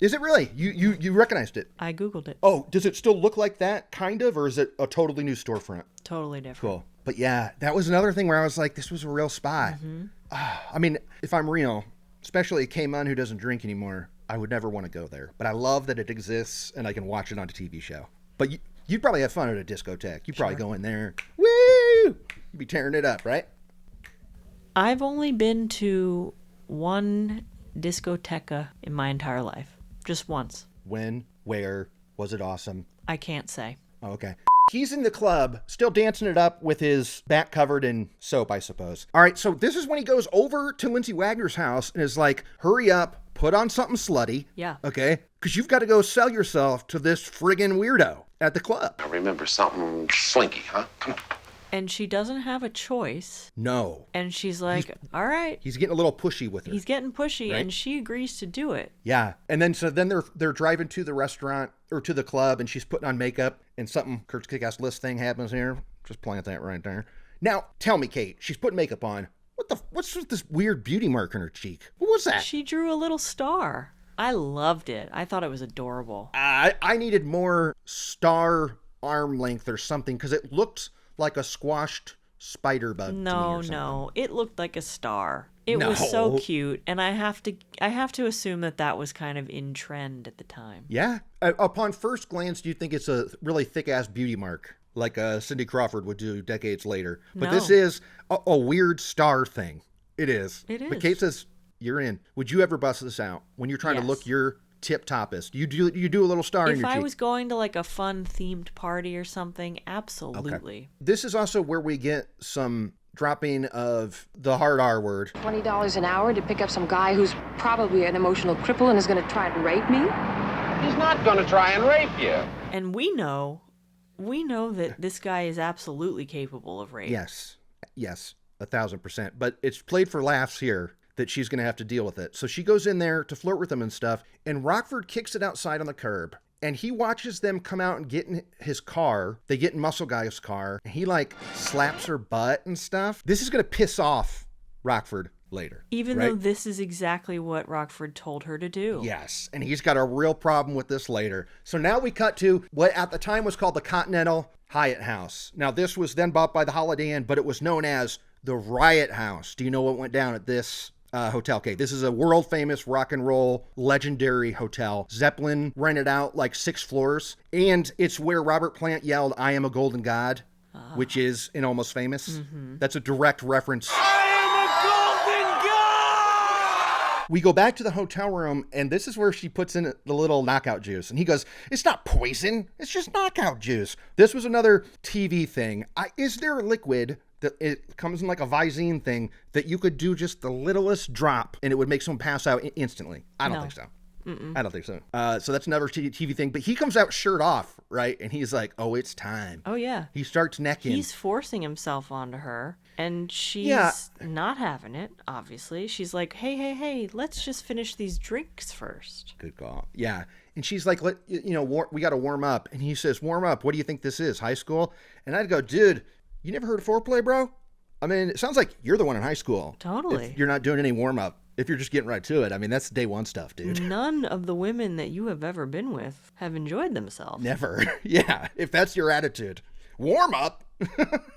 Is it really? You recognized it? I Googled it. Oh, does it still look like that, kind of, or is it a totally new storefront? Totally different. Cool. But yeah, that was another thing where I was like, this was a real spot. Mm-hmm. I mean, if I'm real, especially a K-Mun who doesn't drink anymore, I would never want to go there. But I love that it exists and I can watch it on a TV show. But you'd probably have fun at a discotheque. You'd probably go in there. Woo! You'd be tearing it up, right? I've only been to one discoteca in my entire life. Just once. When? Where? Was it awesome? I can't say. Oh, okay. He's in the club, still dancing it up with his back covered in soap, I suppose. All right, so this is when he goes over to Lindsay Wagner's house and is like, hurry up, put on something slutty. Yeah. Okay? Because you've got to go sell yourself to this friggin' weirdo at the club. I remember something slinky, huh? Come on. And she doesn't have a choice. No. And she's like, all right. He's getting a little pushy with her. He's getting pushy, right? And she agrees to do it. Yeah. And then they're driving to the restaurant or to the club and she's putting on makeup and something, Kurt's Kick-Ass List thing happens here. Just plant that right there. Now, tell me, Kate, she's putting makeup on. What's with this weird beauty mark on her cheek? What was that? She drew a little star. I loved it. I thought it was adorable. I needed more star arm length or something because it looked like a squashed spider bug. No. It looked like a star. It was so cute, and I have to assume that was kind of in trend at the time. Yeah. Upon first glance, do you think it's a really thick-ass beauty mark like Cindy Crawford would do decades later? But this is a weird star thing. It is. It is. But Kate says, you're in. Would you ever bust this out when you're trying to look your tip-toppest? You do a little star in your cheek. If I was going to like a fun themed party or something, absolutely. Okay. This is also where we get some dropping of the hard R word. $20 an hour to pick up some guy who's probably an emotional cripple and is going to try and rape me? He's not going to try and rape you. And we know that this guy is absolutely capable of rape. Yes, 1,000%. But it's played for laughs here that she's going to have to deal with it. So she goes in there to flirt with him and stuff, and Rockford kicks it outside on the curb. And he watches them come out and get in his car. They get in Muscle Guy's car. And he, slaps her butt and stuff. This is going to piss off Rockford later. Even though this is exactly what Rockford told her to do. Yes. And he's got a real problem with this later. So now we cut to what at the time was called the Continental Hyatt House. Now, this was then bought by the Holiday Inn, but it was known as the Riot House. Do you know what went down at this hotel? Okay, this is a world famous rock and roll legendary hotel. Zeppelin rented out 6 floors, and it's where Robert Plant yelled, "I am a golden god," which is in Almost Famous. Mm-hmm. That's a direct reference. I am a golden god! We go back to the hotel room, and this is where she puts in the little knockout juice. And he goes, it's not poison. It's just knockout juice. This was another TV thing. Is there a liquid that it comes in like a Visine thing that you could do just the littlest drop and it would make someone pass out instantly? I don't think so. I don't think so. So that's another TV thing. But he comes out shirt off, right? And he's like, oh, it's time. Oh, yeah. He starts necking. He's forcing himself onto her. And she's not having it, obviously. She's like, hey, let's just finish these drinks first. Good call. Yeah. And she's like, we got to warm up. And he says, warm up. What do you think this is? High school? And I'd go, dude, you never heard of foreplay, bro? I mean, it sounds like you're the one in high school. Totally. If you're not doing any warm up. If you're just getting right to it. I mean, that's day one stuff, dude. None of the women that you have ever been with have enjoyed themselves. Never. Yeah. If that's your attitude. Warm up.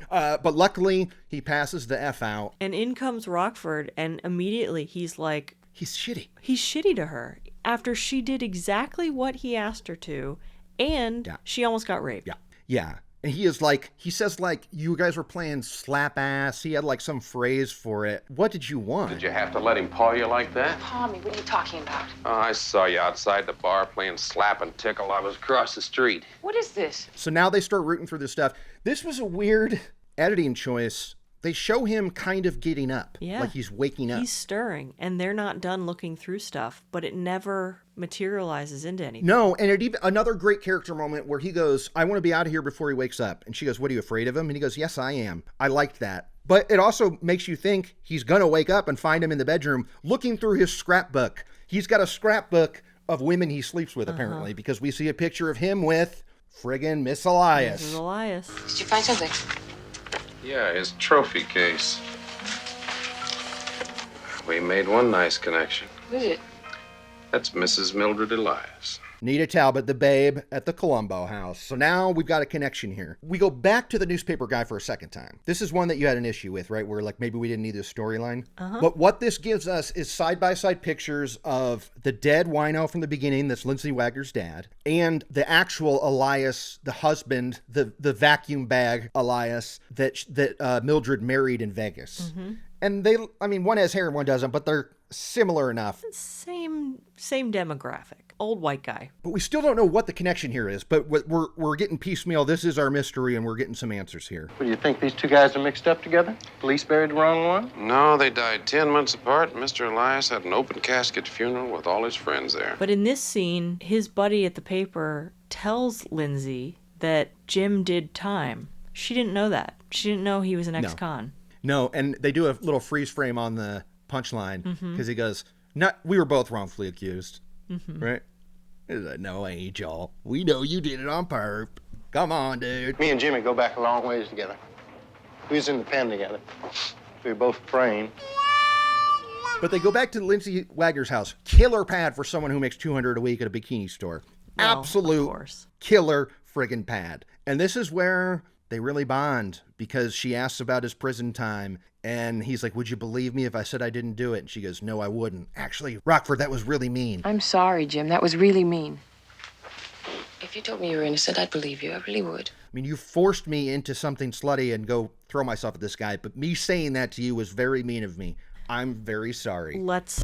But luckily, he passes the F out. And in comes Rockford, and immediately he's like... He's shitty. He's shitty to her. After she did exactly what he asked her to, and she almost got raped. Yeah. Yeah. And he says, you guys were playing slap ass. He had, some phrase for it. What did you want? Did you have to let him paw you like that? Paw me? What are you talking about? Oh, I saw you outside the bar playing slap and tickle. I was across the street. What is this? So now they start rooting through this stuff. This was a weird editing choice. They show him kind of getting up. Yeah. Like he's waking up. He's stirring, and they're not done looking through stuff, but it never materializes into anything. No, and another great character moment where he goes, I want to be out of here before he wakes up. And she goes, what, are you afraid of him? And he goes, yes, I am. I liked that. But it also makes you think he's going to wake up and find him in the bedroom looking through his scrapbook. He's got a scrapbook of women he sleeps with, apparently, because we see a picture of him with friggin' Miss Elias. Mrs. Elias. Did you find something? Yeah, his trophy case. We made one nice connection. Who is it? That's Mrs. Mildred Elias. Nita Talbot, the babe at the Columbo house. So now we've got a connection here. We go back to the newspaper guy for a second time. This is one that you had an issue with, right? Where maybe we didn't need this storyline. But what this gives us is side-by-side pictures of the dead wino from the beginning, that's Lindsay Wagner's dad, and the actual Elias, the husband, the vacuum bag Elias that Mildred married in Vegas. And one has hair and one doesn't, but they're similar enough. Same demographic. Old white guy. But we still don't know what the connection here is. But we're getting piecemeal. This is our mystery, and we're getting some answers here. What, do you think these two guys are mixed up together? Police buried the wrong one? No, they died 10 months apart. Mr. Elias had an open casket funeral with all his friends there. But in this scene, his buddy at the paper tells Lindsay that Jim did time. She didn't know that. She didn't know he was an ex-con. No, and they do a little freeze frame on the punchline because he goes, we were both wrongfully accused, right? He's like, no, ain't y'all. We know you did it on perp. Come on, dude. Me and Jimmy go back a long ways together. We was in the pen together. We were both framed. But they go back to Lindsay Wagner's house. Killer pad for someone who makes $200 a week at a bikini store. Well, absolute killer friggin' pad. And this is where they really bond because she asks about his prison time. And he's like, would you believe me if I said I didn't do it? And she goes, no, I wouldn't. Actually, Rockford, that was really mean. I'm sorry, Jim. That was really mean. If you told me you were innocent, I'd believe you. I really would. I mean, you forced me into something slutty and go throw myself at this guy. But me saying that to you was very mean of me. I'm very sorry. Let's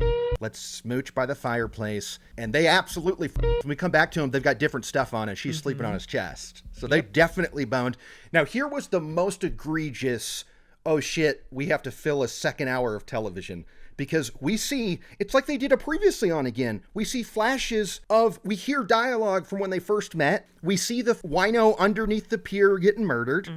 smooch by the fireplace. And they absolutely, when we come back to him, they've got different stuff on it. She's sleeping on his chest. So they definitely boned. Now, here was the most egregious, oh shit, we have to fill a second hour of television. Because we see, it's like they did a previously on again. We see flashes we hear dialogue from when they first met. We see the wino underneath the pier getting murdered.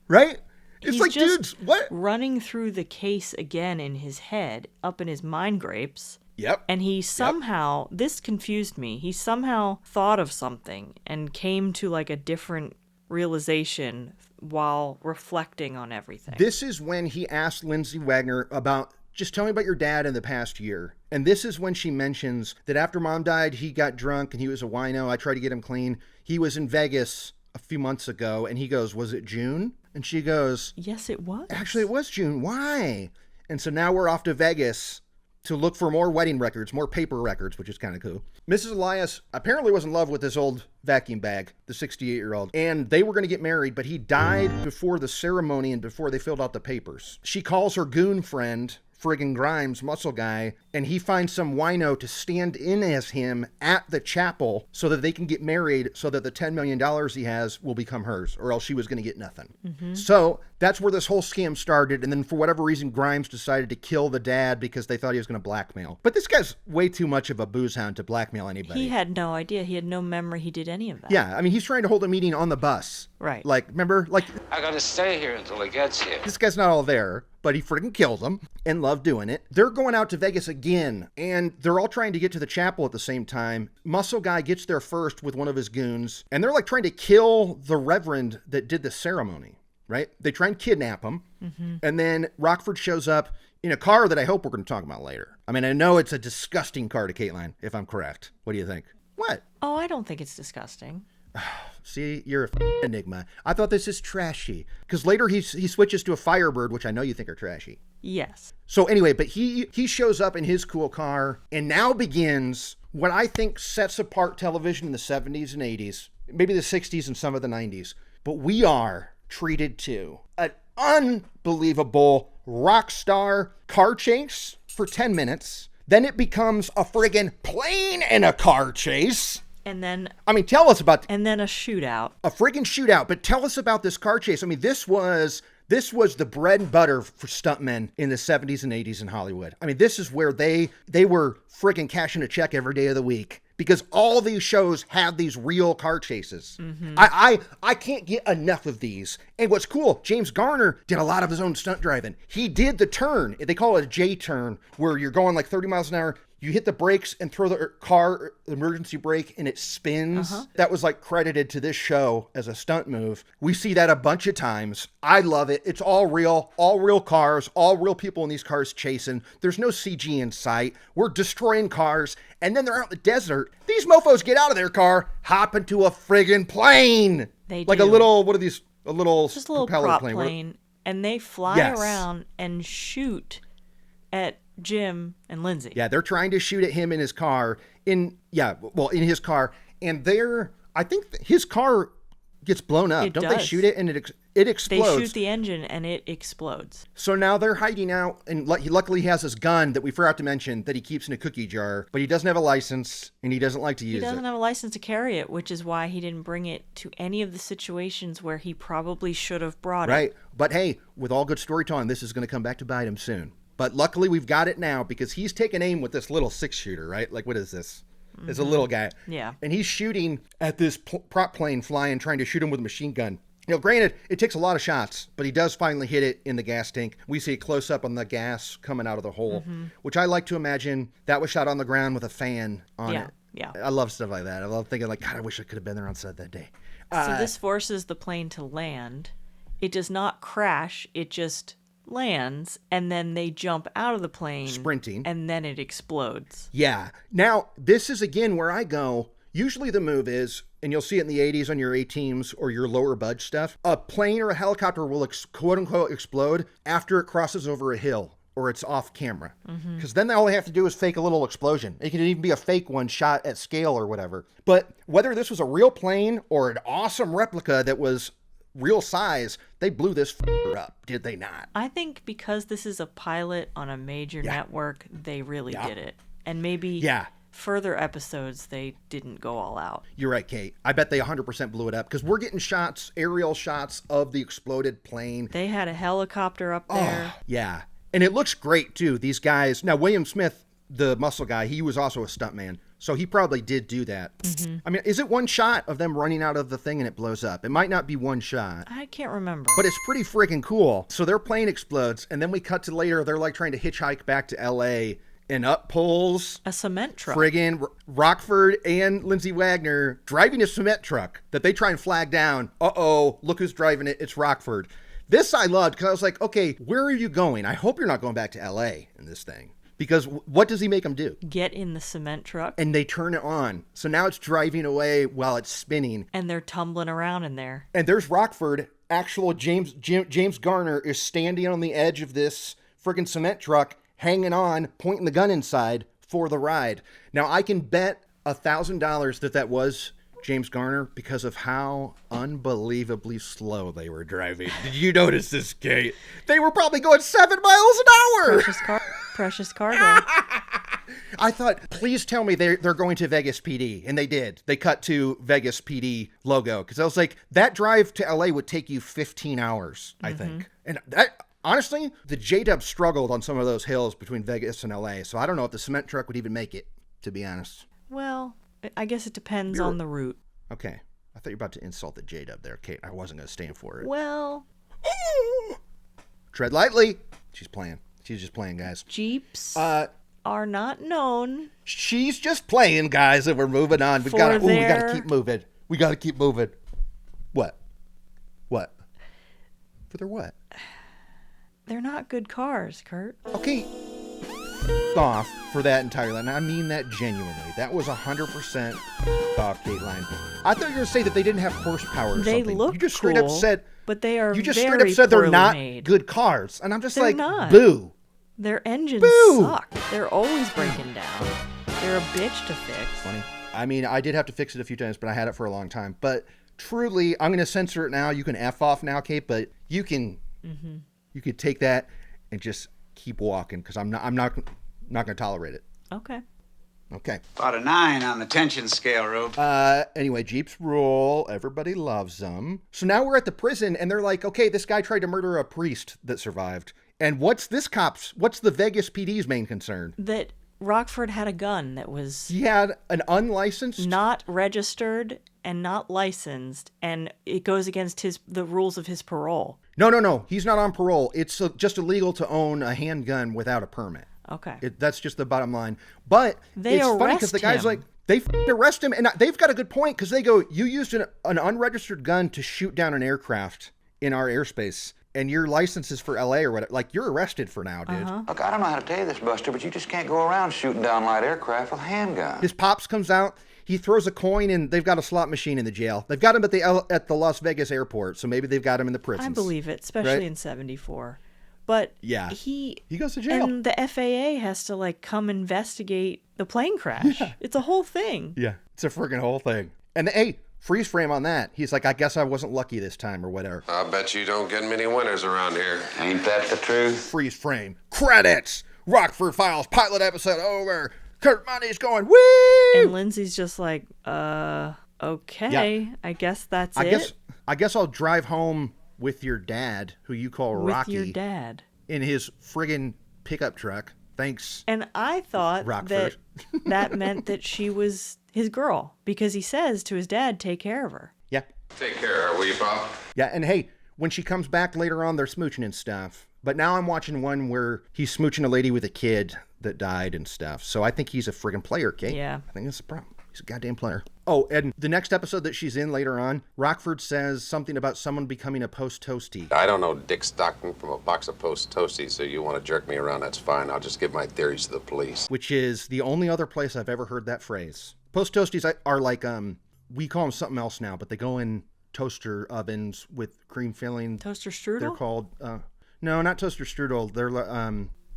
Right? It's He's like, just dudes, what? running through the case again in his head, up in his mind grapes. Yep. And he somehow, this confused me, he somehow thought of something and came to a different realization while reflecting on everything. This is when he asked Lindsay Wagner about, just tell me about your dad in the past year. And this is when she mentions that after Mom died, he got drunk and he was a wino. I tried to get him clean. He was in Vegas a few months ago. And he goes, was it June? And she goes, yes, it was. Actually, it was June. Why? And so now we're off to Vegas to look for more wedding records, more paper records, which is kind of cool. Mrs. Elias apparently was in love with this old vacuum bag, the 68-year-old, and they were going to get married, but he died before the ceremony and before they filled out the papers. She calls her goon friend friggin' Grimes, muscle guy, and he finds some wino to stand in as him at the chapel so that they can get married so that the $10 million he has will become hers, or else she was going to get nothing. Mm-hmm. So that's where this whole scam started, and then for whatever reason, Grimes decided to kill the dad because they thought he was going to blackmail. But this guy's way too much of a booze hound to blackmail anybody. He had no idea. He had no memory he did any of that. Yeah, I mean, he's trying to hold a meeting on the bus. Right. Like, remember? Like, I gotta stay here until he gets here. this guy's not all there, but he freaking kills them and loved doing it. They're going out to Vegas again, and they're all trying to get to the chapel at the same time. Muscle Guy gets there first with one of his goons, and they're like trying to kill the reverend that did the ceremony, right? They try and kidnap him, and then Rockford shows up in a car that I hope we're going to talk about later. I mean, I know it's a disgusting car to Kateline, if I'm correct. What do you think? What? Oh, I don't think it's disgusting. See, you're a enigma. I thought this is trashy. Because later he switches to a Firebird, which I know you think are trashy. Yes. So anyway, but he shows up in his cool car, and now begins what I think sets apart television in the 70s and 80s, maybe the 60s and some of the 90s. But we are treated to an unbelievable rock star car chase for 10 minutes. Then it becomes a friggin' plane and a car chase. And then... I mean, tell us about... And then a shootout. A friggin' shootout. But tell us about this car chase. I mean, this was the bread and butter for stuntmen in the 70s and 80s in Hollywood. I mean, this is where they were friggin' cashing a check every day of the week. Because all these shows have these real car chases. Mm-hmm. I can't get enough of these. And what's cool, James Garner did a lot of his own stunt driving. He did the turn. They call it a J turn, where you're going like 30 miles an hour. You hit the brakes and throw the car emergency brake and it spins. That was like credited to this show as a stunt move. We see that a bunch of times. I love it. It's all real cars, all real people in these cars chasing. There's no CG in sight. We're destroying cars. And then they're out in the desert. These mofos get out of their car, hop into a friggin' plane. They like do. a little, what are these? A little just a little propeller prop plane. plane. And they fly Yes. around and shoot at Jim and Lindsay. Yeah, they're trying to shoot at him in his car. In his car. And I think his car gets blown up. Don't they shoot it and it explodes? They shoot the engine and it explodes. So now they're hiding out, and luckily he has this gun that we forgot to mention that he keeps in a cookie jar, but he doesn't have a license and he doesn't like to use it. He doesn't have a license to carry it, which is why he didn't bring it to any of the situations where he probably should have brought it. Right. But hey, with all good storytelling, this is going to come back to bite him soon. But luckily we've got it now because he's taking aim with this little 6-shooter, right? Like, what is this? It's a little guy. Yeah. And he's shooting at this prop plane flying, trying to shoot him with a machine gun. You know, granted, it takes a lot of shots, but he does finally hit it in the gas tank. We see a close-up on the gas coming out of the hole, which I like to imagine that was shot on the ground with a fan on it. Yeah. I love stuff like that. I love thinking like, God, I wish I could have been there on set that day. So this forces the plane to land. It does not crash. It just lands, and then they jump out of the plane. Sprinting. And then it explodes. Yeah. Now, this is, again, where I go. Usually the move is, and you'll see it in the 80s on your A-teams or your lower budge stuff, a plane or a helicopter will quote-unquote explode after it crosses over a hill or it's off camera. Because then all they have to do is fake a little explosion. It can even be a fake one shot at scale or whatever. But whether this was a real plane or an awesome replica that was real size, they blew this up, did they not? I think because this is a pilot on a major network, they really did it. And maybe further episodes, they didn't go all out. You're right, Kate. I bet they 100% blew it up because we're getting shots, aerial shots of the exploded plane. They had a helicopter up there. Yeah. And it looks great, too. These guys. Now, William Smith, the muscle guy, he was also a stuntman. So he probably did do that. I mean, is it one shot of them running out of the thing and it blows up? It might not be one shot. I can't remember. But it's pretty freaking cool. So their plane explodes, and then we cut to later. They're like trying to hitchhike back to L.A., and up pulls a cement truck. Friggin' Rockford and Lindsay Wagner driving a cement truck that they try and flag down. Uh-oh, look who's driving it. It's Rockford. This I loved because I was like, okay, where are you going? I hope you're not going back to L.A. in this thing. Because what does he make them do? Get in the cement truck. And they turn it on. So now it's driving away while it's spinning. And they're tumbling around in there. And there's Rockford. Actual James Garner is standing on the edge of this friggin' cement truck, hanging on, pointing the gun inside for the ride. Now, I can bet $1,000 that was James Garner because of how unbelievably slow they were driving. Did you notice this, Kate? They were probably going 7 miles an hour. Precious car. precious cargo. I thought, please tell me they're going to Vegas PD. And they did. They cut to Vegas PD logo. Because I was like, that drive to LA would take you 15 hours, I think. And that, honestly, the J-Dub struggled on some of those hills between Vegas and LA. So I don't know if the cement truck would even make it, to be honest. Well, I guess it depends on the route. Okay. I thought you were about to insult the J-Dub there, Kate. I wasn't going to stand for it. Well. Tread lightly. She's playing. She's just playing, guys. Jeeps are not known. She's just playing, guys, and we're moving on. We got to keep moving. We got to keep moving. What? For their what? They're not good cars, Kurt. Okay. Off for that entirely. And I mean that genuinely. That was 100% off, Kateline. I thought you were going to say that they didn't have horsepower or they something. Look you just cool, straight up said, but they are you just very straight up said they're not made. Good cars. And I'm just they're not. boo. Their engines suck. They're always breaking down. They're a bitch to fix. Funny. I mean, I did have to fix it a few times, but I had it for a long time. But truly, I'm going to censor it now. You can F off now, Kate, but you can you could take that and just keep walking because I'm not going to tolerate it. Okay. About a 9 on the tension scale, Rube. Anyway, Jeeps rule. Everybody loves them. So now we're at the prison, and they're like, okay, this guy tried to murder a priest that survived. And what's the Vegas PD's main concern? That Rockford had a gun that was... He had an unlicensed... Not registered and not licensed, and it goes against the rules of his parole. No. He's not on parole. It's just illegal to own a handgun without a permit. Okay. That's just the bottom line. But it's funny because the guy's like, they arrest him, and they've got a good point because they go, you used an unregistered gun to shoot down an aircraft in our airspace. And your license is for LA or whatever. Like, you're arrested for now, dude. Look, I don't know how to tell you this, Buster, but you just can't go around shooting down light aircraft with handguns. His pops comes out. He throws a coin, and they've got a slot machine in the jail. They've got him at the Las Vegas airport, so maybe they've got him in the prisons. I believe it, especially in 74. But yeah, he goes to jail. And the FAA has to, come investigate the plane crash. Yeah. It's a whole thing. Yeah, it's a freaking whole thing. And freeze frame on that. He's like, I guess I wasn't lucky this time or whatever. I bet you don't get many winners around here. Ain't that the truth? Freeze frame. Credits. Rockford Files pilot episode over. Kurt Money's going, whee! And Lindsay's just like, okay. Yeah. I guess that's it. I guess I'll drive home with your dad, who you call Rocky. With your dad. In his friggin' pickup truck. Thanks. And I thought that meant that she was his girl, because he says to his dad, take care of her. Yeah. Take care of her, will you, Bob? Yeah, and hey, when she comes back later on, they're smooching and stuff. But now I'm watching one where he's smooching a lady with a kid that died and stuff. So I think he's a friggin' player, Kate. Yeah. I think that's the problem. He's a goddamn player. Oh, and the next episode that she's in later on, Rockford says something about someone becoming a post-toasty. I don't know Dick Stockton from a box of post-toasties, so you want to jerk me around, that's fine. I'll just give my theories to the police. Which is the only other place I've ever heard that phrase. Post-toasties are like, we call them something else now, but they go in toaster ovens with cream filling. Toaster strudel? They're called, no, not toaster strudel.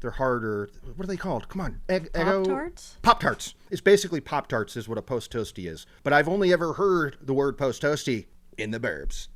They're harder. What are they called? Come on. Pop-Tarts? Pop-Tarts. It's basically Pop-Tarts is what a post-toasty is. But I've only ever heard the word post-toasty in the burbs.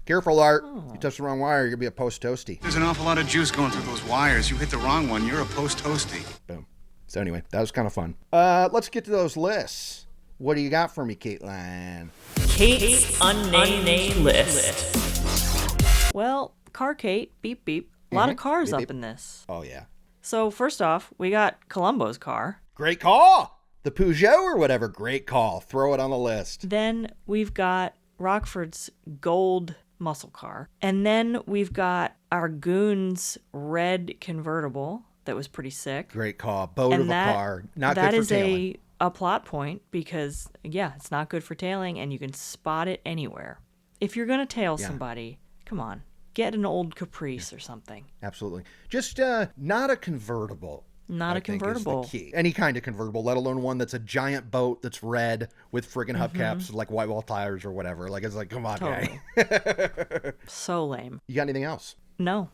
Careful, Art. Oh. You touch the wrong wire, you're going to be a post-toasty. There's an awful lot of juice going through those wires. You hit the wrong one, you're a post-toasty. Boom. So anyway, that was kind of fun. Let's get to those lists. What do you got for me, Kateline? Kate's unnamed list. Well, Car Kate, beep beep. A lot of cars up in this. Oh, yeah. So, first off, we got Columbo's car. Great call! The Peugeot or whatever, great call. Throw it on the list. Then we've got Rockford's gold muscle car. And then we've got our goon's red convertible that was pretty sick. Great call. Boat of a car. Not good for tailing. That is a plot point because, yeah, it's not good for tailing and you can spot it anywhere. If you're going to tail somebody, come on. Get an old Caprice or something. Absolutely. Just not a convertible. Not a convertible. Is the key. Any kind of convertible, let alone one that's a giant boat that's red with friggin' hubcaps, like white wall tires or whatever. Like, it's like, come on, totally. guy. So lame. You got anything else? No.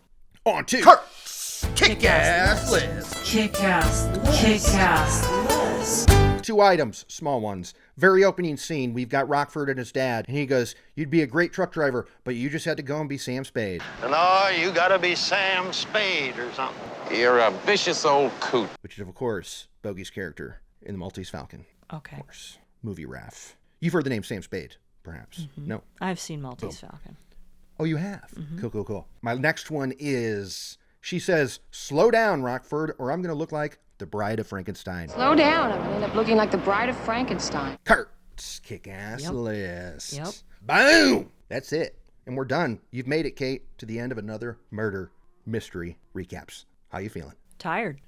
On to Kurt's Kick-Ass List. Kick-Ass List. 2 items, small ones. Very opening scene, we've got Rockford and his dad, and he goes, "You'd be a great truck driver, but you just had to go and be Sam Spade." No, you gotta be Sam Spade or something. You're a vicious old coot. Which is, of course, Bogey's character in The Maltese Falcon. Okay. Of course. Movie Raff. You've heard the name Sam Spade, perhaps. No? I've seen Maltese Falcon. Oh, you have? Cool. My next one is, she says, "Slow down, Rockford, or I'm going to look like the Bride of Frankenstein." Slow down. I'm going to end up looking like the Bride of Frankenstein. Kurt's kick-ass list. Yep. Boom! That's it. And we're done. You've made it, Kate, to the end of another murder mystery recaps. How you feeling? Tired.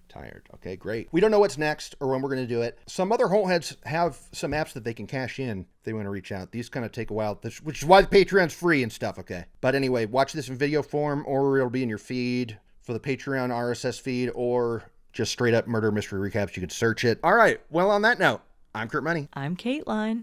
Okay, great. We don't know what's next or when we're going to do it. Some other Holtheads have some apps that they can cash in if they want to reach out. These kind of take a while, which is why the Patreon's free and stuff, okay? But anyway, watch this in video form, or it'll be in your feed for the Patreon RSS feed, or just straight up murder mystery recaps. You could search it. All right, well, on that note, I'm Kurt Money. I'm Kateline.